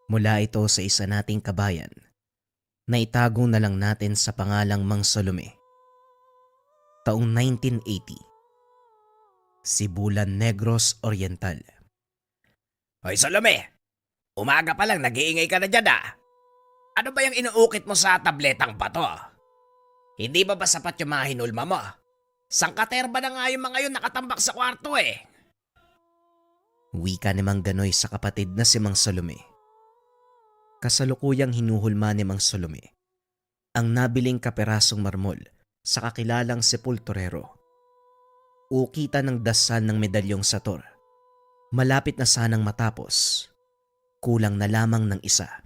Mula ito sa isa nating kabayan na itago na lang natin sa pangalang Mang Salome. Taong 1980. Sibulan Negros Oriental. Hoy Salome, umaga pa lang nag-iingay ka na dyan ah. Ano ba yung inuukit mo sa tabletang bato? Hindi ba sapat yung mga hinulma mo? Sangkaterba na nga yung mga yun nakatambak sa kwarto eh. Wika ni Mang Ganoy sa kapatid na si Mang Salome. Kasalukuyang hinuhulma ni Mang Salome ang nabiling kaperasong marmol sa kakilalang sepulturero. Ukitan ng dasal ng medalyong Sator. Malapit na sanang matapos. Kulang na lamang ng isa.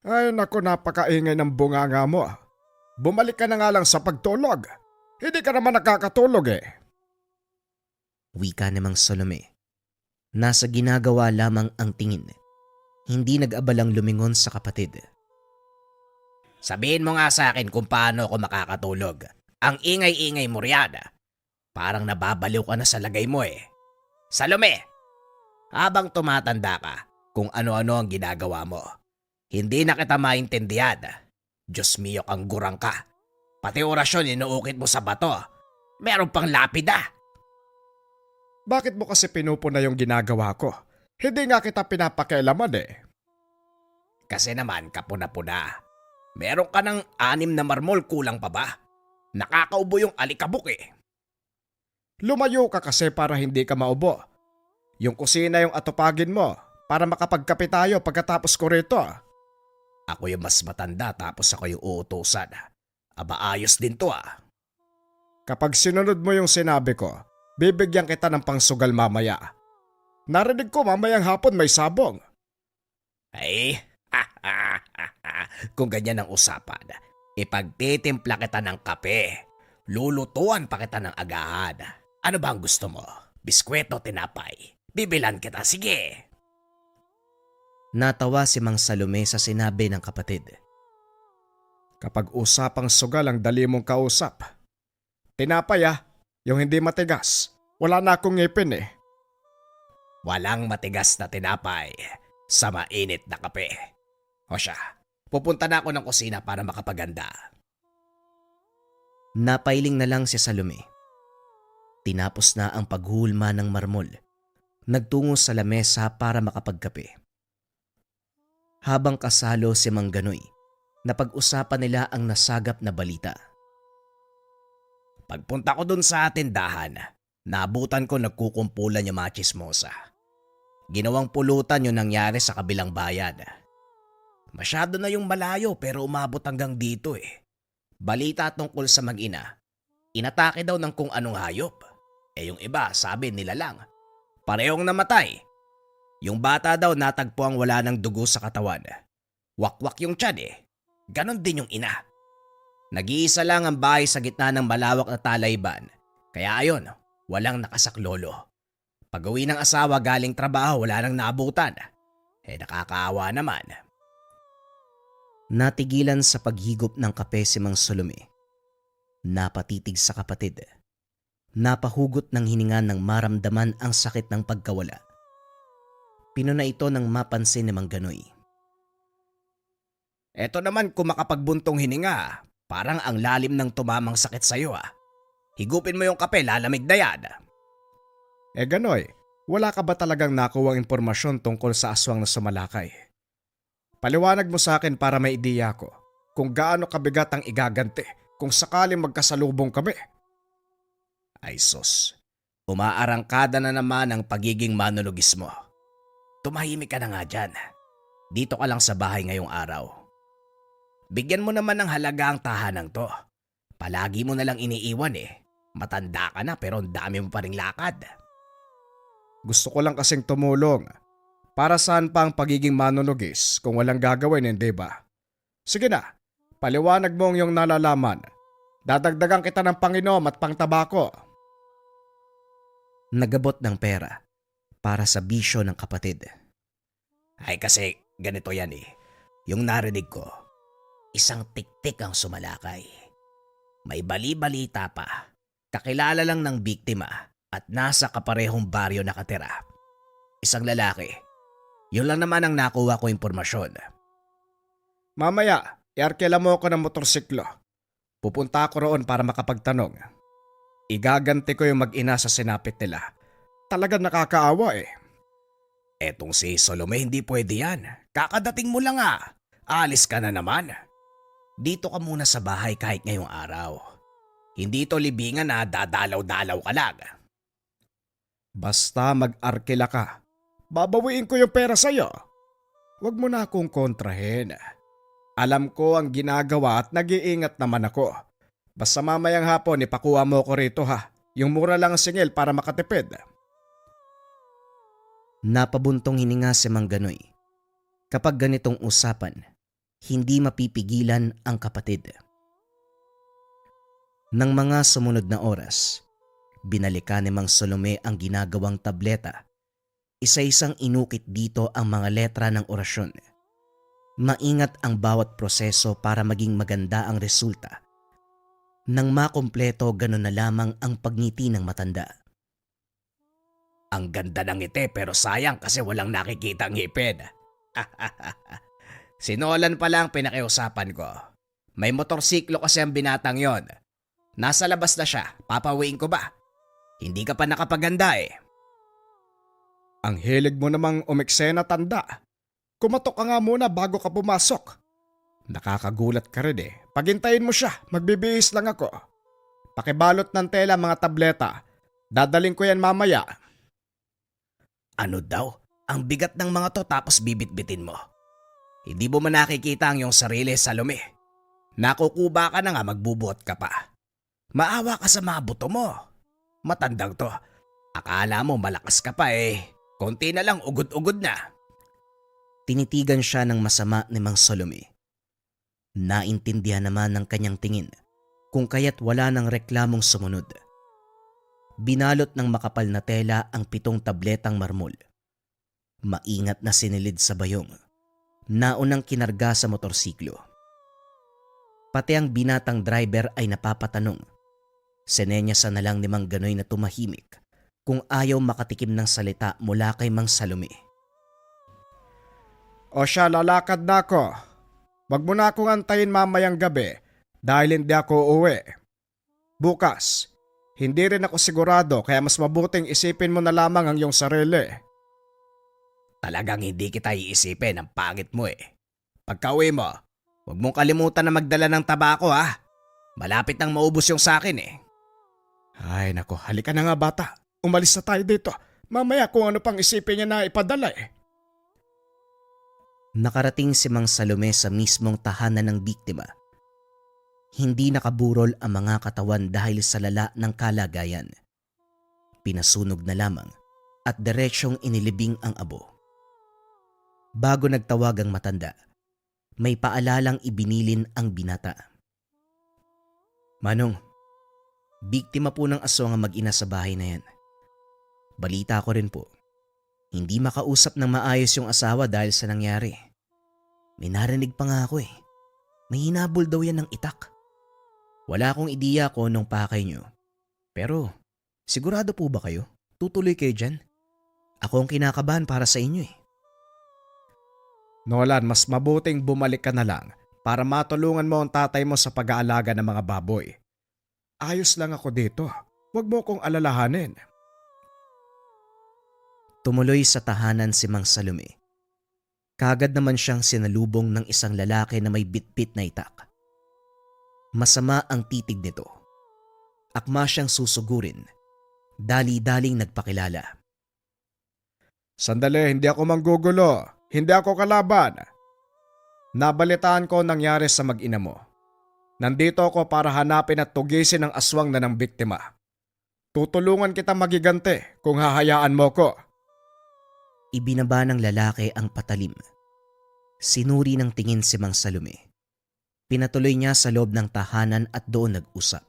Ay naku, napakaingay ng bunganga mo. Bumalik ka na nga lang sa pagtulog. Hindi ka naman nakakatulog eh. Wika ni Mang Salome. Nasa ginagawa lamang ang tingin. Hindi nag-abalang lumingon sa kapatid. Sabihin mo nga sa akin kung paano ako makakatulog. Ang ingay-ingay mo riyan. Parang nababaliw ka na sa lagay mo eh. Salome, habang tumatanda ka kung ano-ano ang ginagawa mo, hindi na kita maintindihan. Diyos mio kang gurang ka. Pati orasyon inuukit mo sa bato. Meron pang lapida. Bakit mo kasi pinupuna yung ginagawa ko? Hindi nga kita pinapakialaman eh. Kasi naman kapuna-puna. Meron ka ng 6 na marmol, kulang pa ba? Nakakaubo yung alikabok eh. Lumayo ka kasi para hindi ka maubo. Yung kusina yung atupagin mo para makapagkape tayo pagkatapos ko rito. Ako yung mas matanda tapos ako yung uutusan. Aba ayos din to ah. Kapag sinunod mo yung sinabi ko, bibigyan kita ng pangsugal mamaya. Narinig ko mamayang hapon may sabong. Ay, kung ganyan ang usapan, ipagtitimpla kita ng kape. Lulutuan pa kita ng agahan. Ano ba ang gusto mo? Biskweto, tinapay. Bibilan kita, sige. Natawa si Mang Salome sa sinabi ng kapatid. Kapag usapang sugal ang dali mong kausap. Tinapay yung hindi matigas. Wala na akong ngipin eh. Walang matigas na tinapay sa mainit na kape. O siya, pupunta na ako ng kusina para makapaganda. Napailing na lang si Salome. Tinapos na ang paghulma ng marmol. Nagtungo sa lamesa para makapagkape. Habang kasalo si Mang Ganoy, napag-usapan nila ang nasagap na balita. Pagpunta ko dun sa tindahan, naabutan ko nagkukumpulan yung mga chismosa. Ginawang pulutan yung nangyari sa kabilang bayan. Masyado na yung malayo pero umabot hanggang dito eh. Balita tungkol sa mag-ina. Inatake daw ng kung anong hayop. Yung iba sabi nila lang. Parehong namatay. Yung bata daw natagpuang wala ng dugo sa katawan. Wakwak yung tiyan eh. Ganon din yung ina. Nag-iisa lang ang bahay sa gitna ng malawak na talayban. Kaya ayon, walang nakasaklolo. Pag-uwi ng asawa galing trabaho wala nang naabutan. Nakakaawa naman. Natigilan sa paghigop ng kape si Mang Salome. Napatitig sa kapatid. Napahugot ng hininga nang maramdaman ang sakit ng pagkawala. Pinuna ito nang mapansin ni Mang Ganoy. Eto naman kung makapagbuntong hininga, parang ang lalim ng tumamang sakit sa'yo ah. Higupin mo yung kape, lalamig na yan. Ganoy, wala ka ba talagang nakuwang impormasyon tungkol sa aswang na sumalakay? Paliwanag mo sa akin para may ideya ko kung gaano kabigat ang igaganti kung sakaling magkasalubong kami. Ay sus, umaarangkada na naman ang pagiging manunugis mo. Tumahimik ka na nga dyan. Dito ka lang sa bahay ngayong araw. Bigyan mo naman ng halaga ang tahanang to. Palagi mo na lang iniiwan eh. Matanda ka na pero ang dami mo pa ring lakad. Gusto ko lang kasing tumulong. Para saan pa ang pagiging manunugis kung walang gagawin, hindi ba? Sige na, paliwanag mo ang iyong nalalaman. Dadagdagan kita ng panginom at pangtabako. Nagabot ng pera para sa bisyo ng kapatid. Ay kasi ganito yan eh. Yung narinig ko, isang tiktik ang sumalakay. May bali-balita pa. Kakilala lang ng biktima at nasa kaparehong baryo nakatira. Isang lalaki. Yun lang naman ang nakuha ko impormasyon. Mamaya, iarkila mo ako ng motorsiklo. Pupunta ako roon para makapagtanong. Igaganti ko yung mag-ina sa sinapit nila. Talagang nakakaawa eh. Etong si Solome hindi pwede yan. Kakadating mo lang ah. Alis ka na naman. Dito ka muna sa bahay kahit ngayong araw. Hindi to libingan na dadalaw-dalaw ka lang. Basta mag-arkila ka. Babawiin ko yung pera sa'yo. Huwag mo na akong kontrahin. Alam ko ang ginagawa at nag-iingat naman ako. Basta mamayang hapon ipakuha mo ko rito ha. Yung mura lang ang singil para makatipid. Napabuntong hininga si Mang Ganoy. Kapag ganitong usapan, hindi mapipigilan ang kapatid. Nang mga sumunod na oras, binalikan ni Mang Salome ang ginagawang tableta. Isa-isang inukit dito ang mga letra ng orasyon. Maingat ang bawat proseso para maging maganda ang resulta. Nang makumpleto, ganun na lamang ang pagngiti ng matanda. Ang ganda ng ngiti pero sayang kasi walang nakikita ang ngipin. Si Nolan pala ang pinakiusapan ko. May motorsiklo kasi ang binatang yon. Nasa labas na siya, papawiin ko ba? Hindi ka pa nakapaganda eh. Ang hilig mo namang umeksena, tanda. Kumatok ka nga muna bago ka pumasok. Nakakagulat ka rin eh. Pagintayin mo siya, magbibihis lang ako. Pakibalot ng tela mga tableta. Dadaling ko yan mamaya. Ano daw? Ang bigat ng mga to tapos bibit-bitin mo. Hindi mo man nakikita ang iyong sarili, Salome. Nakukuba ka na nga, magbubuhat ka pa. Maawa ka sa mga buto mo. Matandang to. Akala mo malakas ka pa eh. Konti na lang ugod-ugod na. Tinitigan siya ng masama ni Mang Salome. Naintindihan naman ng kanyang tingin kung kaya't wala ng reklamong sumunod. Binalot ng makapal na tela ang 7 tabletang marmol. Maingat na sinilid sa bayong. Naunang kinarga sa motorsiklo. Pati ang binatang driver ay napapatanong. Sinenyasan na lang ni Mang Ganoy na tumahimik kung ayaw makatikim ng salita mula kay Mang Salome. O siya, lalakad na ako. Wag mo na akong antayin mamayang gabi dahil hindi ako uuwi. Bukas, hindi rin ako sigurado kaya mas mabuting isipin mo na lamang ang iyong sarili. Talagang hindi kita iisipin, ang pangit mo eh. Pagka-uwi mo, huwag mong kalimutan na magdala ng tabako ha. Malapit nang maubos yung sakin eh. Ay nako, halika na nga bata. Umalis na tayo dito. Mamaya kung ano pang isipin niya na ipadala eh. Nakarating si Mang Salome sa mismong tahanan ng biktima. Hindi nakaburol ang mga katawan dahil sa lala ng kalagayan. Pinasunog na lamang at diretsyong inilibing ang abo. Bago nagtawag ang matanda, may paalalang ibinilin ang binata. Manong, biktima po ng aswang ang mag-ina sa bahay na yan. Balita ko rin po, hindi makausap ng maayos yung asawa dahil sa nangyari. May narinig pa nga ako eh. May hinabol daw yan ng itak. Wala akong ideya kung anong pakay nyo. Pero, sigurado po ba kayo? Tutuloy kayo dyan? Ako ang kinakabahan para sa inyo eh. Nolan, mas mabuting bumalik ka na lang para matulungan mo ang tatay mo sa pag-aalaga ng mga baboy. Ayos lang ako dito. Huwag mo kong alalahanin. Tumuloy sa tahanan si Mang Salome. Kagad naman siyang sinalubong ng isang lalaki na may bitbit na itak. Masama ang titig nito. Akma siyang susugurin. Dali-daling nagpakilala. Sandali, hindi ako manggugulo. Hindi ako kalaban. Nabalitaan ko ang nangyari sa mag-ina mo. Nandito ako para hanapin at tugisin ang aswang na ng biktima. Tutulungan kita magigante kung hahayaan mo ko. Ibinaba ng lalaki ang patalim. Sinuri ng tingin si Mang Salome. Pinatuloy niya sa loob ng tahanan at doon nag-usap.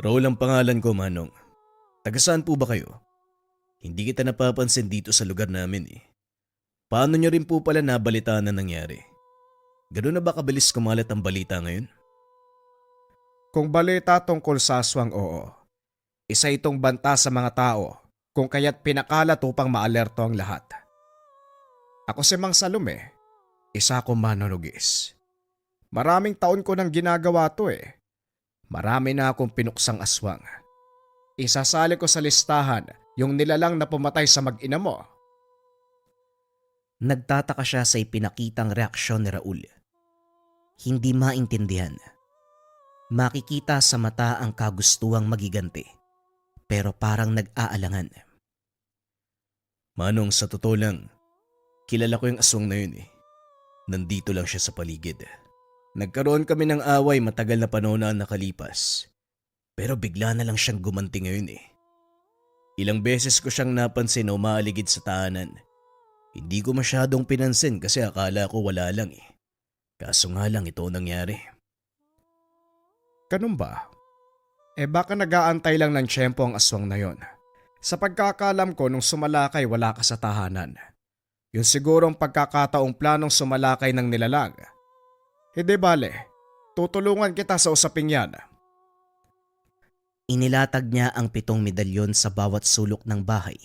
Raul ang pangalan ko, Manong. Taga saan po ba kayo? Hindi kita napapansin dito sa lugar namin eh. Paano nyo rin po pala nabalitaan na nangyari? Gano'n na ba kabilis kumalat ang balita ngayon? Kung balita tungkol sa aswang, oo. Isa itong banta sa mga tao kung kaya't pinakalat upang maalerto ang lahat. Ako si Mang Salome, isa akong manunugis. Maraming taon ko nang ginagawa to eh. Marami na akong pinuksang aswang. Isasali ko sa listahan yung nilalang na pumatay sa mag-ina mo. Nagtataka siya sa ipinakitang reaksyon ni Raul. Hindi maintindihan. Makikita sa mata ang kagustuhang magigante, pero parang nag-aalangan. Manong, sa totoo lang, kilala ko yung aswang na yun eh. Nandito lang siya sa paligid. Nagkaroon kami ng away matagal na panahon na nakalipas. Pero bigla na lang siyang gumanti ngayon eh. Ilang beses ko siyang napansin na umaaligid sa tahanan. Hindi ko masyadong pinansin kasi akala ko wala lang eh. Kaso nga lang ito nangyari. Ganun ba? Baka nag-aantay lang ng tiyempo ang aswang na yon. Sa pagkakalam ko nung sumalakay wala ka sa tahanan. Yun sigurong pagkakataong planong sumalakay ng nilalang. Hindi bale, tutulungan kita sa usaping yan. Inilatag niya ang 7 medalyon sa bawat sulok ng bahay.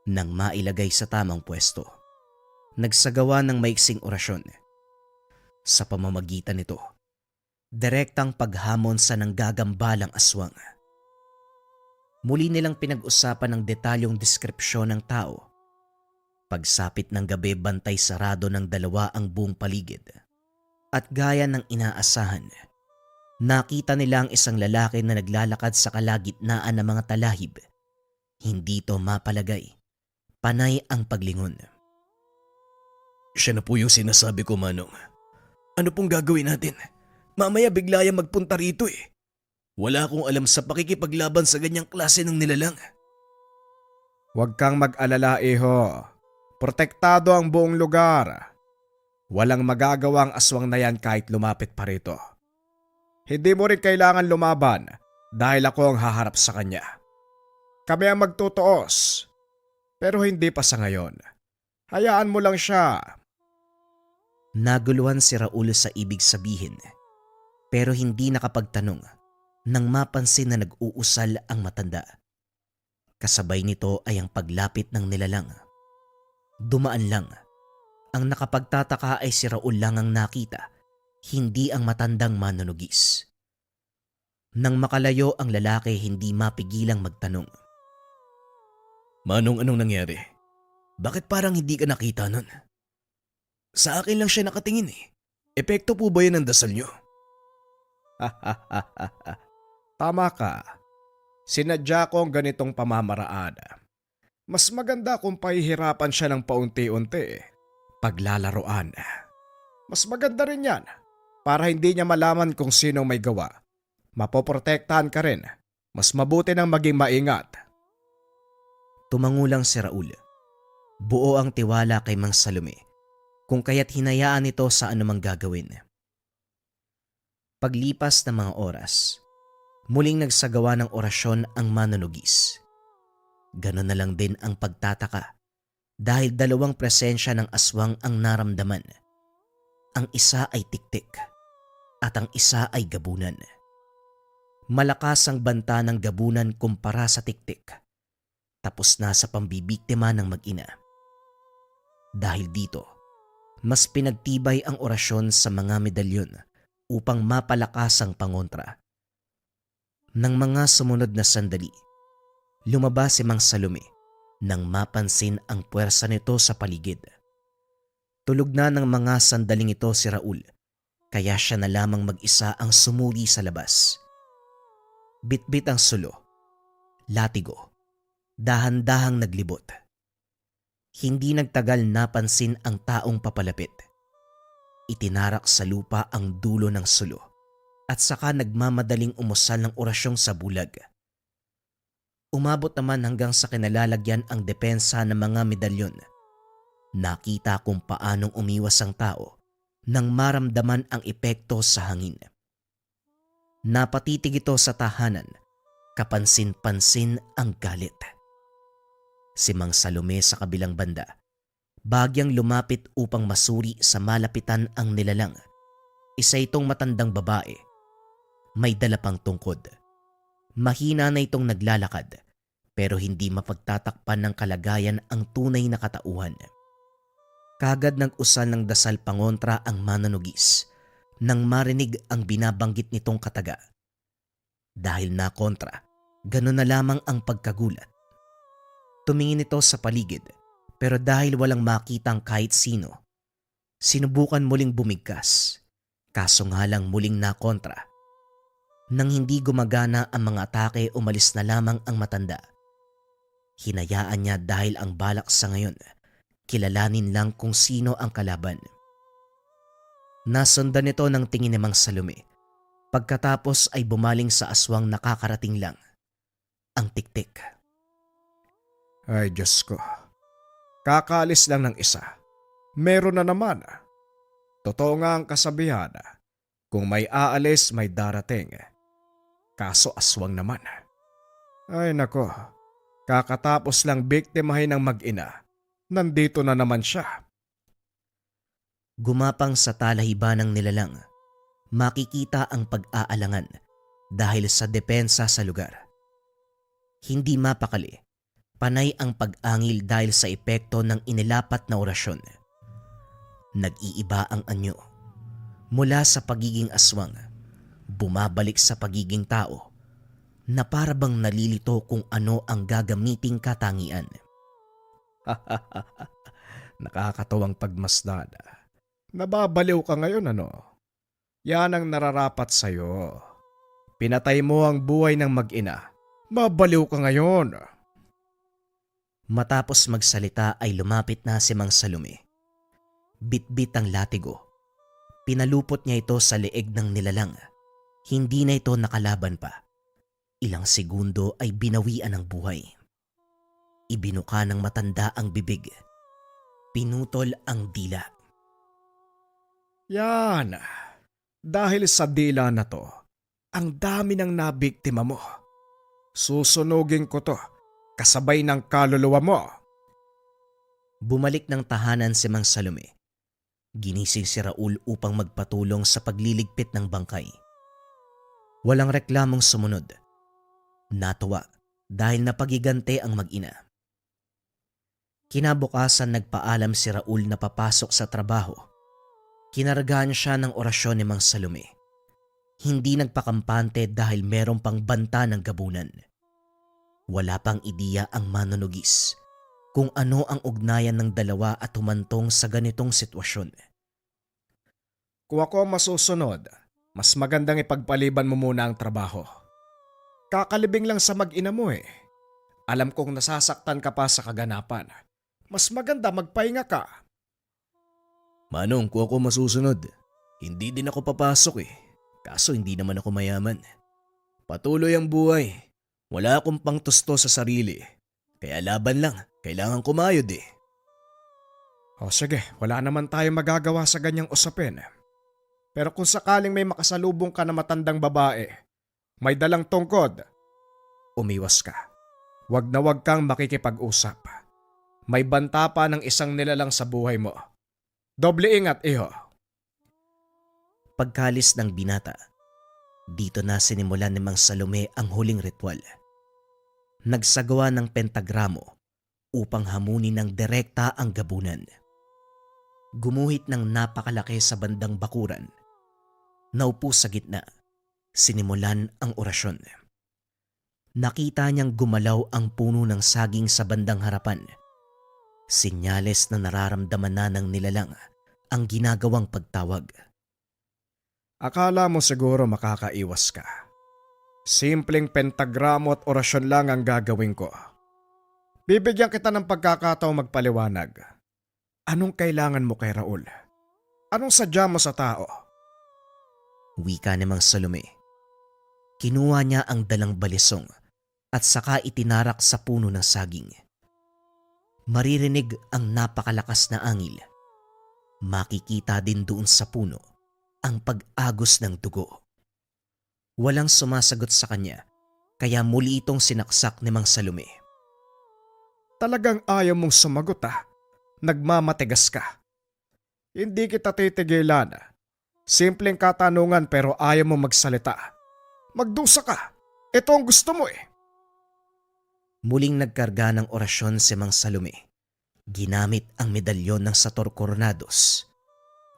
Nang mailagay sa tamang pwesto, nagsagawa ng maiksing orasyon. Sa pamamagitan nito, direktang paghamon sa nanggagambalang aswang. Muli nilang pinag-usapan ang detalyong deskripsyon ng tao. Pagsapit ng gabi, bantay sarado ng dalawa ang buong paligid. At gaya ng inaasahan, nakita nila ang isang lalaki na naglalakad sa kalagitnaan ng mga talahib. Hindi to mapalagay. Panay ang paglingon. Siya na po yung sinasabi ko, Manong. Ano pong gagawin natin? Mamaya bigla yung magpunta rito eh. Wala akong alam sa pakikipaglaban sa ganyang klase ng nilalang. Huwag kang mag-alala, iho. Protektado ang buong lugar. Walang magagawang aswang na yan kahit lumapit pa rito. Hindi mo rin kailangan lumaban dahil ako ang haharap sa kanya. Kami ang magtutuos. Pero hindi pa sa ngayon. Hayaan mo lang siya. Naguluhan si Raul sa ibig sabihin, pero hindi nakapagtanong nang mapansin na nag-uusal ang matanda. Kasabay nito ay ang paglapit ng nilalang. Dumaan lang. Ang nakapagtataka ay si Raul lang ang nakita, hindi ang matandang manunugis. Nang makalayo ang lalaki, hindi mapigilang magtanong. Manong, anong nangyari? Bakit parang hindi ka nakita nun? Sa akin lang siya nakatingin eh. Epekto po ba yan ng dasal nyo? Tama ka. Sinadya ko ang ganitong pamamaraan. Mas maganda kung pahihirapan siya ng paunti-unti. Paglalaroan. Mas maganda rin yan. Para hindi niya malaman kung sinong may gawa. Mapoprotektahan ka rin. Mas mabuti nang maging maingat. Tumangulang si Raul. Buo ang tiwala kay Mang Salome, kung kaya't hinayaan ito sa anumang gagawin. Paglipas ng mga oras, muling nagsagawa ng orasyon ang manunugis. Ganon na lang din ang pagtataka dahil 2 presensya ng aswang ang naramdaman. Ang isa ay tiktik at ang isa ay gabunan. Malakas ang banta ng gabunan kumpara sa tiktik. Tapos na sa pambibiktima ng mag-ina. Dahil dito, mas pinagtibay ang orasyon sa mga medalyon upang mapalakas ang pangontra. Nang mga sumunod na sandali, lumabas si Mang Salome nang mapansin ang puwersa nito sa paligid. Tulog na ng mga sandaling ito si Raul, kaya siya na lamang mag-isa ang sumuli sa labas. Bitbit ang sulo, latigo, dahan-dahang naglibot. Hindi nagtagal napansin ang taong papalapit. Itinarak sa lupa ang dulo ng sulo at saka nagmamadaling umusal ng orasyong sa bulag. Umabot naman hanggang sa kinalalagyan ang depensa ng mga medalyon. Nakita kung paanong umiwas ang tao nang maramdaman ang epekto sa hangin. Napatitig ito sa tahanan, kapansin-pansin ang galit. Si Mang Salome sa kabilang banda, bagyang lumapit upang masuri sa malapitan ang nilalang. Isa itong matandang babae. May dala pang tungkod. Mahina na itong naglalakad pero hindi mapagtatakpan ng kalagayan ang tunay na katauhan. Kagad nag-usal ng dasal pangontra ang mananugis nang marinig ang binabanggit nitong kataga. Dahil na kontra, ganun na lamang ang pagkagulat. Tumingin ito sa paligid pero dahil walang makitang kahit sino, sinubukan muling bumigkas, kaso nga lang muling nakontra. Nang hindi gumagana ang mga atake, umalis na lamang ang matanda. Hinayaan niya dahil ang balak sa ngayon, kilalanin lang kung sino ang kalaban. Nasundan ito ng tingin ni Mang Salome. Pagkatapos ay bumaling sa aswang nakakarating lang. Ang tiktik. Ay Diyos ko, kakaalis lang ng isa. Meron na naman. Totoo nga ang kasabihan, kung may aalis may darating. Kaso aswang naman. Ay nako, kakatapos lang biktimahin ng mag-ina. Nandito na naman siya. Gumapang sa talahiban ng nilalang. Makikita ang pag-aalangan dahil sa depensa sa lugar. Hindi mapakali, panay ang pag-angil dahil sa epekto ng inilapat na orasyon. Nag-iiba ang anyo. Mula sa pagiging aswang, bumabalik sa pagiging tao na para bang nalilito kung ano ang gagamiting katangian. Nakakatawang pagmasdan. Nababaliw ka ngayon ano? Yan ang nararapat sa'yo. Pinatay mo ang buhay ng mag-ina. Mabaliw ka ngayon. Matapos magsalita ay lumapit na si Mang Salome. Bitbit ang latigo. Pinalupot niya ito sa leeg ng nilalang. Hindi na ito nakalaban pa. Ilang segundo ay binawian ng buhay. Ibinuka ng matanda ang bibig. Pinutol ang dila. Yan. Dahil sa dila na to, ang dami ng nabiktima mo. Susunugin ko to, kasabay ng kaluluwa mo. Bumalik ng tahanan si Mang Salome. Ginising si Raul upang magpatulong sa pagliligpit ng bangkay. Walang reklamong sumunod. Natuwa dahil napagigante ang mag-ina. Kinabukasan nagpaalam si Raul na papasok sa trabaho. Kinaragahan siya ng orasyon ni Mang Salome. Hindi nagpakampante dahil meron pang banta ng gabunan. Wala pang ideya ang manunugis kung ano ang ugnayan ng dalawa at humantong sa ganitong sitwasyon. Kung ako masusunod, mas magandang ipagpaliban mo muna ang trabaho. Kakalibing lang sa mag-ina mo eh. Alam kong nasasaktan ka pa sa kaganapan. Mas maganda magpahinga ka. Manong, kung ako masusunod, hindi din ako papasok eh. Kaso hindi naman ako mayaman. Patuloy ang buhay. Wala akong pangtusto sa sarili. Kaya laban lang. Kailangan kumayod eh. O sige, wala naman tayo magagawa sa ganyang usapin. Pero kung sakaling may makasalubong ka na matandang babae, may dalang tungkod, umiwas ka. Wag na wag kang makikipag-usap. May banta pa ng isang nilalang sa buhay mo. Doble ingat, iho. Pagkalis ng binata, dito na sinimulan ni Mang Salome ang huling ritual. Nagsagawa ng pentagramo upang hamunin ng direkta ang gabunan. Gumuhit ng napakalaki sa bandang bakuran. Naupo sa gitna, sinimulan ang orasyon. Nakita niyang gumalaw ang puno ng saging sa bandang harapan. Sinyales na nararamdaman na ng nilalang ang ginagawang pagtawag. Akala mo siguro makakaiwas ka. Simpleng pentagramo at orasyon lang ang gagawin ko. Bibigyan kita ng pagkakataong magpaliwanag. Anong kailangan mo kay Raul? Anong sadya mo sa tao? Wika ni Mang Salome. Kinuha niya ang dalang balisong at saka itinarak sa puno ng saging. Maririnig ang napakalakas na angil. Makikita din doon sa puno ang pag-agos ng dugo. Walang sumasagot sa kanya kaya muli itong sinaksak ni Mang Salome. Talagang ayaw mong sumagot Nagmamatigas ka. Hindi kita titigilan. Simpleng katanungan pero ayaw mo magsalita. Magdusa ka. Ito ang gusto mo Muling nagkarga ng orasyon si Mang Salome. Ginamit ang medalyon ng Sator Coronados.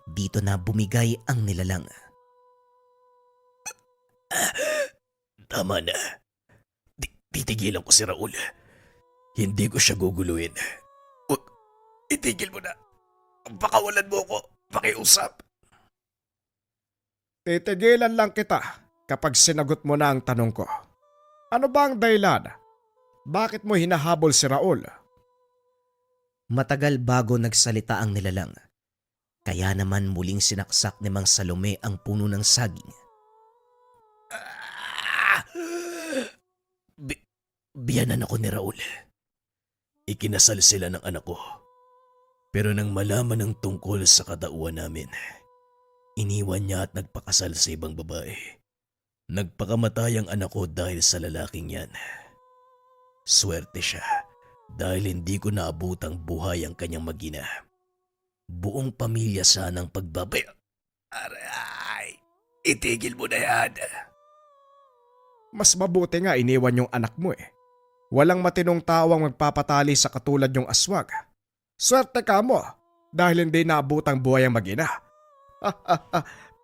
Dito na bumigay ang nilalang. Tama na. Titigilan ko si Raul. Hindi ko siya guguluhin. Wag, itigil mo na. Pakawalan mo ko. Pakiusap. Titigilan lang kita kapag sinagot mo na ang tanong ko. Ano ba ang dahilan? Bakit mo hinahabol si Raul? Matagal bago nagsalita ang nilalang. Kaya naman muling sinaksak ni Mang Salome ang puno ng saging. Biyanan ako ni Raul. Ikinasal sila ng anak ko. Pero nang malaman ng tungkol sa katauhan namin, iniwan niya at nagpakasal sa ibang babae. Nagpakamatay ang anak ko dahil sa lalaking yan. Swerte siya dahil hindi ko naabutang buhay ang kanyang magina. Buong pamilya sanang pagbabay. Aray! Itigil mo na yan! Mas mabuti nga iniwan yung anak mo Walang matinong tao ang magpapatali sa katulad yung aswag. Swerte ka mo dahil hindi naabutang buhay ang magina.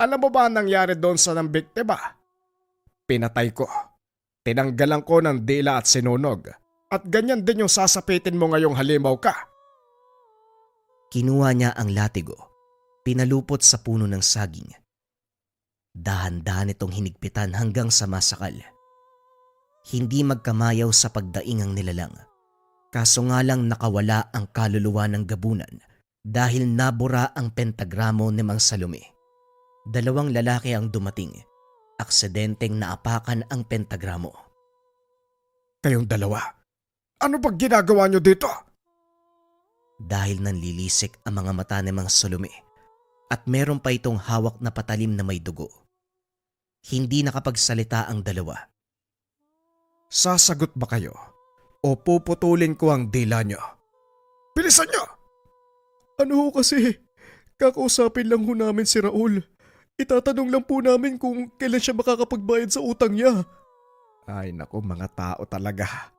Alam mo ba ang nangyari doon sa ng biktima? Pinatay ko. Tinanggalan ko ng dila at sinunog. At ganyan din yung sasapitin mo ngayong halimaw ka. Kinuha niya ang latigo. Pinalupot sa puno ng saging. Dahan-dahan itong hinigpitan hanggang sa masakal. Hindi magkamayaw sa pagdaing ang nilalang. Kaso nga lang nakawala ang kaluluwa ng gabunan dahil nabura ang pentagramo ni Mang Salome. 2 lalaki ang dumating. Aksidenteng naapakan ang pentagramo. Kayong dalawa, ano ba ginagawa nyo dito? Dahil nanlilisik ang mga mata ni Mang Salome at meron pa itong hawak na patalim na may dugo. Hindi nakapagsalita ang dalawa. Sasagot ba kayo o puputulin ko ang dila nyo? Bilisan nyo! Ano ho kasi? Kakausapin lang ho namin si Raul. Itatanong lang po namin kung kailan siya makakapagbayad sa utang niya. Ay naku, mga tao talaga.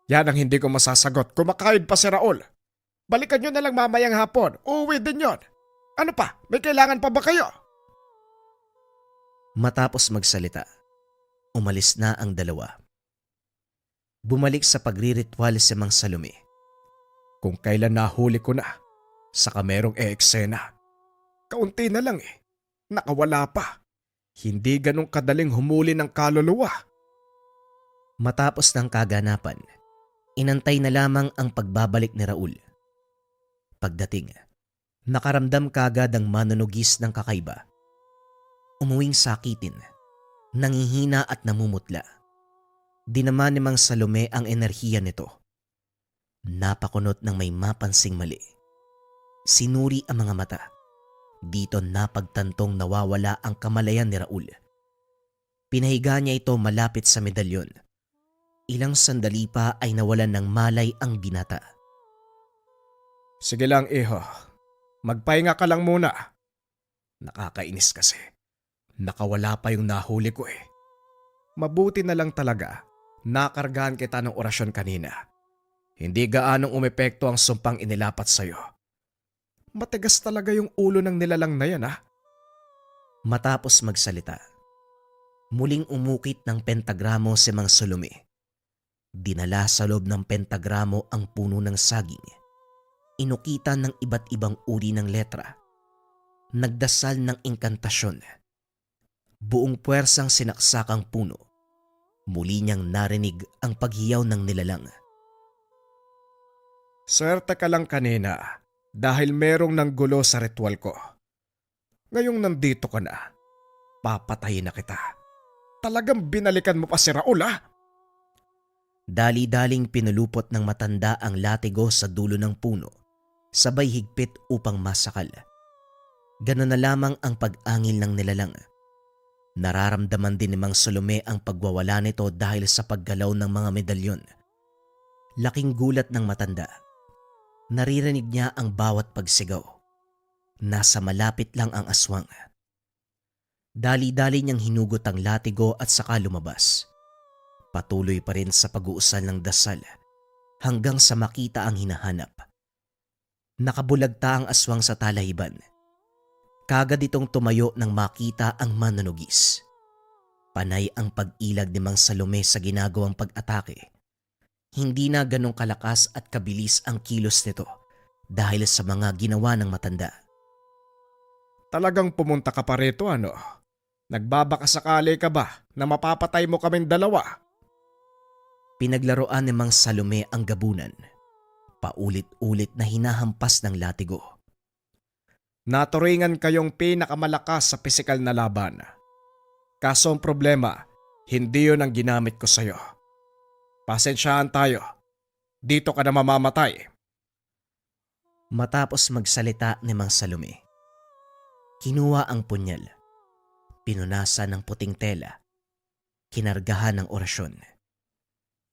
Yan ang hindi ko masasagot. Kumakain pa si Raul. Balikan nyo na lang mamayang hapon. Uuwi din yon. Ano pa? May kailangan pa ba kayo? Matapos magsalita, umalis na ang dalawa. Bumalik sa pagriritwal si Mang Salome. Kung kailan nahuli ko na, saka merong eksena. Kaunti na lang Nakawala pa. Hindi ganong kadaling humuli ng kaluluwa. Matapos ng kaganapan, inantay na lamang ang pagbabalik ni Raul. Pagdating, nakaramdam kagad ang manunugis ng kakaiba. Umuwing sakitin, nangihina at namumutla. Dinama ni Mang Salome ang enerhiya nito. Napakunot ng may mapansing mali. Sinuri ang mga mata. Dito napagtantong nawawala ang kamalayan ni Raul. Pinahiga niya ito malapit sa medalyon. Ilang sandali pa ay nawalan ng malay ang binata. Sige lang, iho. Magpahinga ka lang muna. Nakakainis kasi. Nakawala pa yung nahuli ko Mabuti na lang talaga. Nakargahan kita ng orasyon kanina. Hindi gaanong umepekto ang sumpang inilapat sa'yo. Matigas talaga yung ulo ng nilalang na yan Matapos magsalita, muling umukit ng pentagramo si Mang Salome. Dinala sa loob ng pentagramo ang puno ng saging. Inukitan ng iba't ibang uri ng letra. Nagdasal ng inkantasyon. Buong puwersang sinaksak ang puno. Muli niyang narinig ang paghiyaw ng nilalang. Swerte ka lang kanina dahil merong nanggulo sa ritual ko. Ngayong nandito ka na, papatayin na kita. Talagang binalikan mo pa si Raul, ah? Dali-daling pinulupot ng matanda ang latigo sa dulo ng puno, sabay higpit upang masakal. Ganon na lamang ang pag-angil ng nilalang. Nararamdaman din ni Mang Salome ang pagwawala nito dahil sa paggalaw ng mga medalyon. Laking gulat ng matanda. Naririnig niya ang bawat pagsigaw. Nasa malapit lang ang aswang. Dali-dali niyang hinugot ang latigo at saka lumabas. Patuloy pa rin sa pag-uusal ng dasal hanggang sa makita ang hinahanap. Nakabulagta ang aswang sa talahiban. Kagad itong tumayo nang makita ang manunugis. Panay ang pag-ilag ni Mang Salome sa ginagawang pag-atake. Hindi na ganong kalakas at kabilis ang kilos nito dahil sa mga ginawa ng matanda. Talagang pumunta ka pa rito, ano? Nagbabakasakali ka ba na mapapatay mo kaming dalawa? Pinaglaruan ni Mang Salome ang gabunan. Paulit-ulit na hinahampas ng latigo. Naturingan kayong pinakamalakas sa pisikal na laban. Kaso ang problema, hindi yun ang ginamit ko sa'yo. Pasensyahan tayo. Dito ka na mamamatay. Matapos magsalita ni Mang Salome, kinuha ang punyal, pinunasan ng puting tela, kinargahan ng orasyon.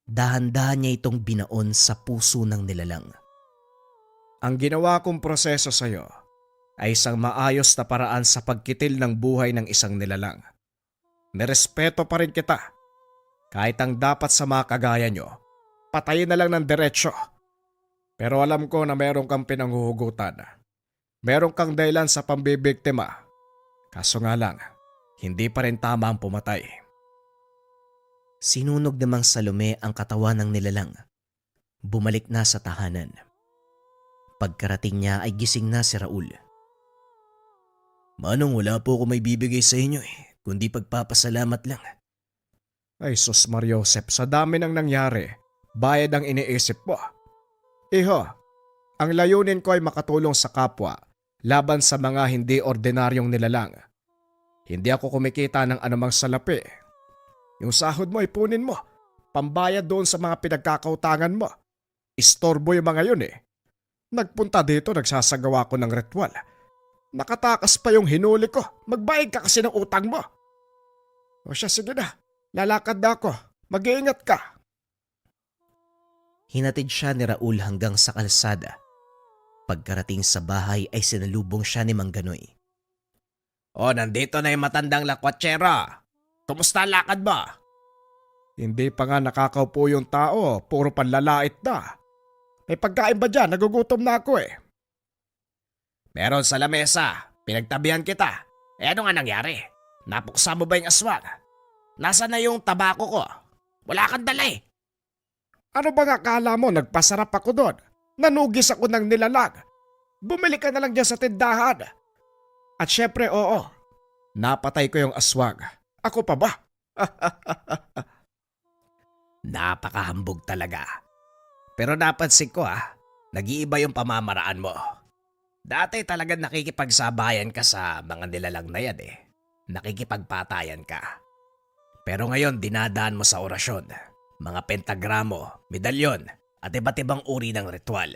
Dahan-dahan niya itong binaon sa puso ng nilalang. Ang ginawa kong proseso sa'yo ay isang maayos na paraan sa pagkitil ng buhay ng isang nilalang. Nirespeto pa rin kita. Kahit ang dapat sa mga kagaya nyo, patayin na lang ng diretsyo. Pero alam ko na meron kang pinanghuhugutan. Meron kang dahilan sa pambibiktima. Kaso nga lang, hindi pa rin tama ang pumatay. Sinunog ni Mang Salome ang katawan ng nilalang. Bumalik na sa tahanan. Pagkarating niya ay gising na si Raul. Manong, wala po ako may bibigay sa inyo kundi pagpapasalamat lang. Ay sus Mariosep, sa dami ng nangyari, bayad ang iniisip mo. Iho, ang layunin ko ay makatulong sa kapwa laban sa mga hindi ordinaryong nilalang. Hindi ako kumikita ng anumang salapi. Yung sahod mo ipunin mo, pambayad doon sa mga pinagkakautangan mo. Istorbo yung mga yun eh. Nagpunta dito, nagsasagawa ko ng ritual. Nakatakas pa yung hinuli ko, magbayad ka kasi ng utang mo. O siya, sige na, lalakad na ako, mag-iingat ka. Hinatid siya ni Raul hanggang sa kalsada. Pagkarating sa bahay ay sinalubong siya ni Mang Ganoy. O, nandito na yung matandang lakwatsera. Kumusta ang lakad ba? Hindi pa nga nakakaupo yung tao, puro panlalait na. May pagkain ba dyan? Nagugutom na ako eh. Meron sa lamesa, pinagtabihan kita. Ano nga nangyari? Napuksa mo ba yung aswang? Nasaan na yung tabako ko? Wala kang dala eh. Ano bang akala mo? Nagpasarap ako doon. Nanugis ako ng nilalag. Bumili ka na lang dyan sa tindahan. At syempre, oo. Napatay ko yung aswang. Ako pa ba? Napakahambog talaga. Pero napansin ko nag-iiba yung pamamaraan mo. Dati talagang nakikipagsabayan ka sa mga nilalang na yan eh. Nakikipagpatayan ka. Pero ngayon dinadaan mo sa orasyon, mga pentagramo, medalyon at iba't ibang uri ng ritual.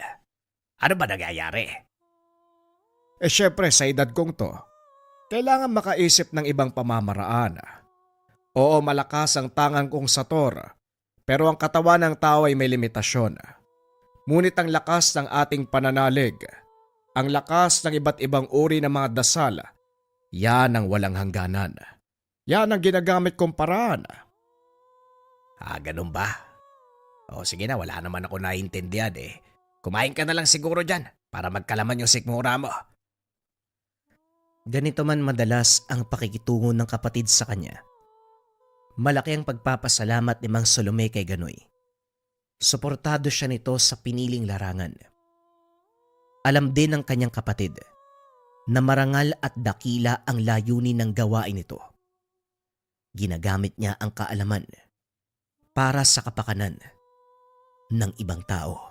Ano ba nangyayari? Syempre sa edad kong to, kailangan makaisip ng ibang pamamaraan. Oo, malakas ang tangan kong sator, pero ang katawan ng tao ay may limitasyon. Ngunit ang lakas ng ating pananalig, ang lakas ng iba't ibang uri ng mga dasal, yan ang walang hangganan. Yan ang ginagamit kong paraan. Ganun ba? O sige na, wala naman ako naiintindihan eh. Kumain ka na lang siguro dyan para magkalaman yung sikmura mo. Ganito man madalas ang pakikitungo ng kapatid sa kanya. Malaki ang pagpapasalamat ni Mang Salome kay Ganoy. Suportado siya nito sa piniling larangan. Alam din ng kanyang kapatid na marangal at dakila ang layunin ng gawain nito. Ginagamit niya ang kaalaman para sa kapakanan ng ibang tao.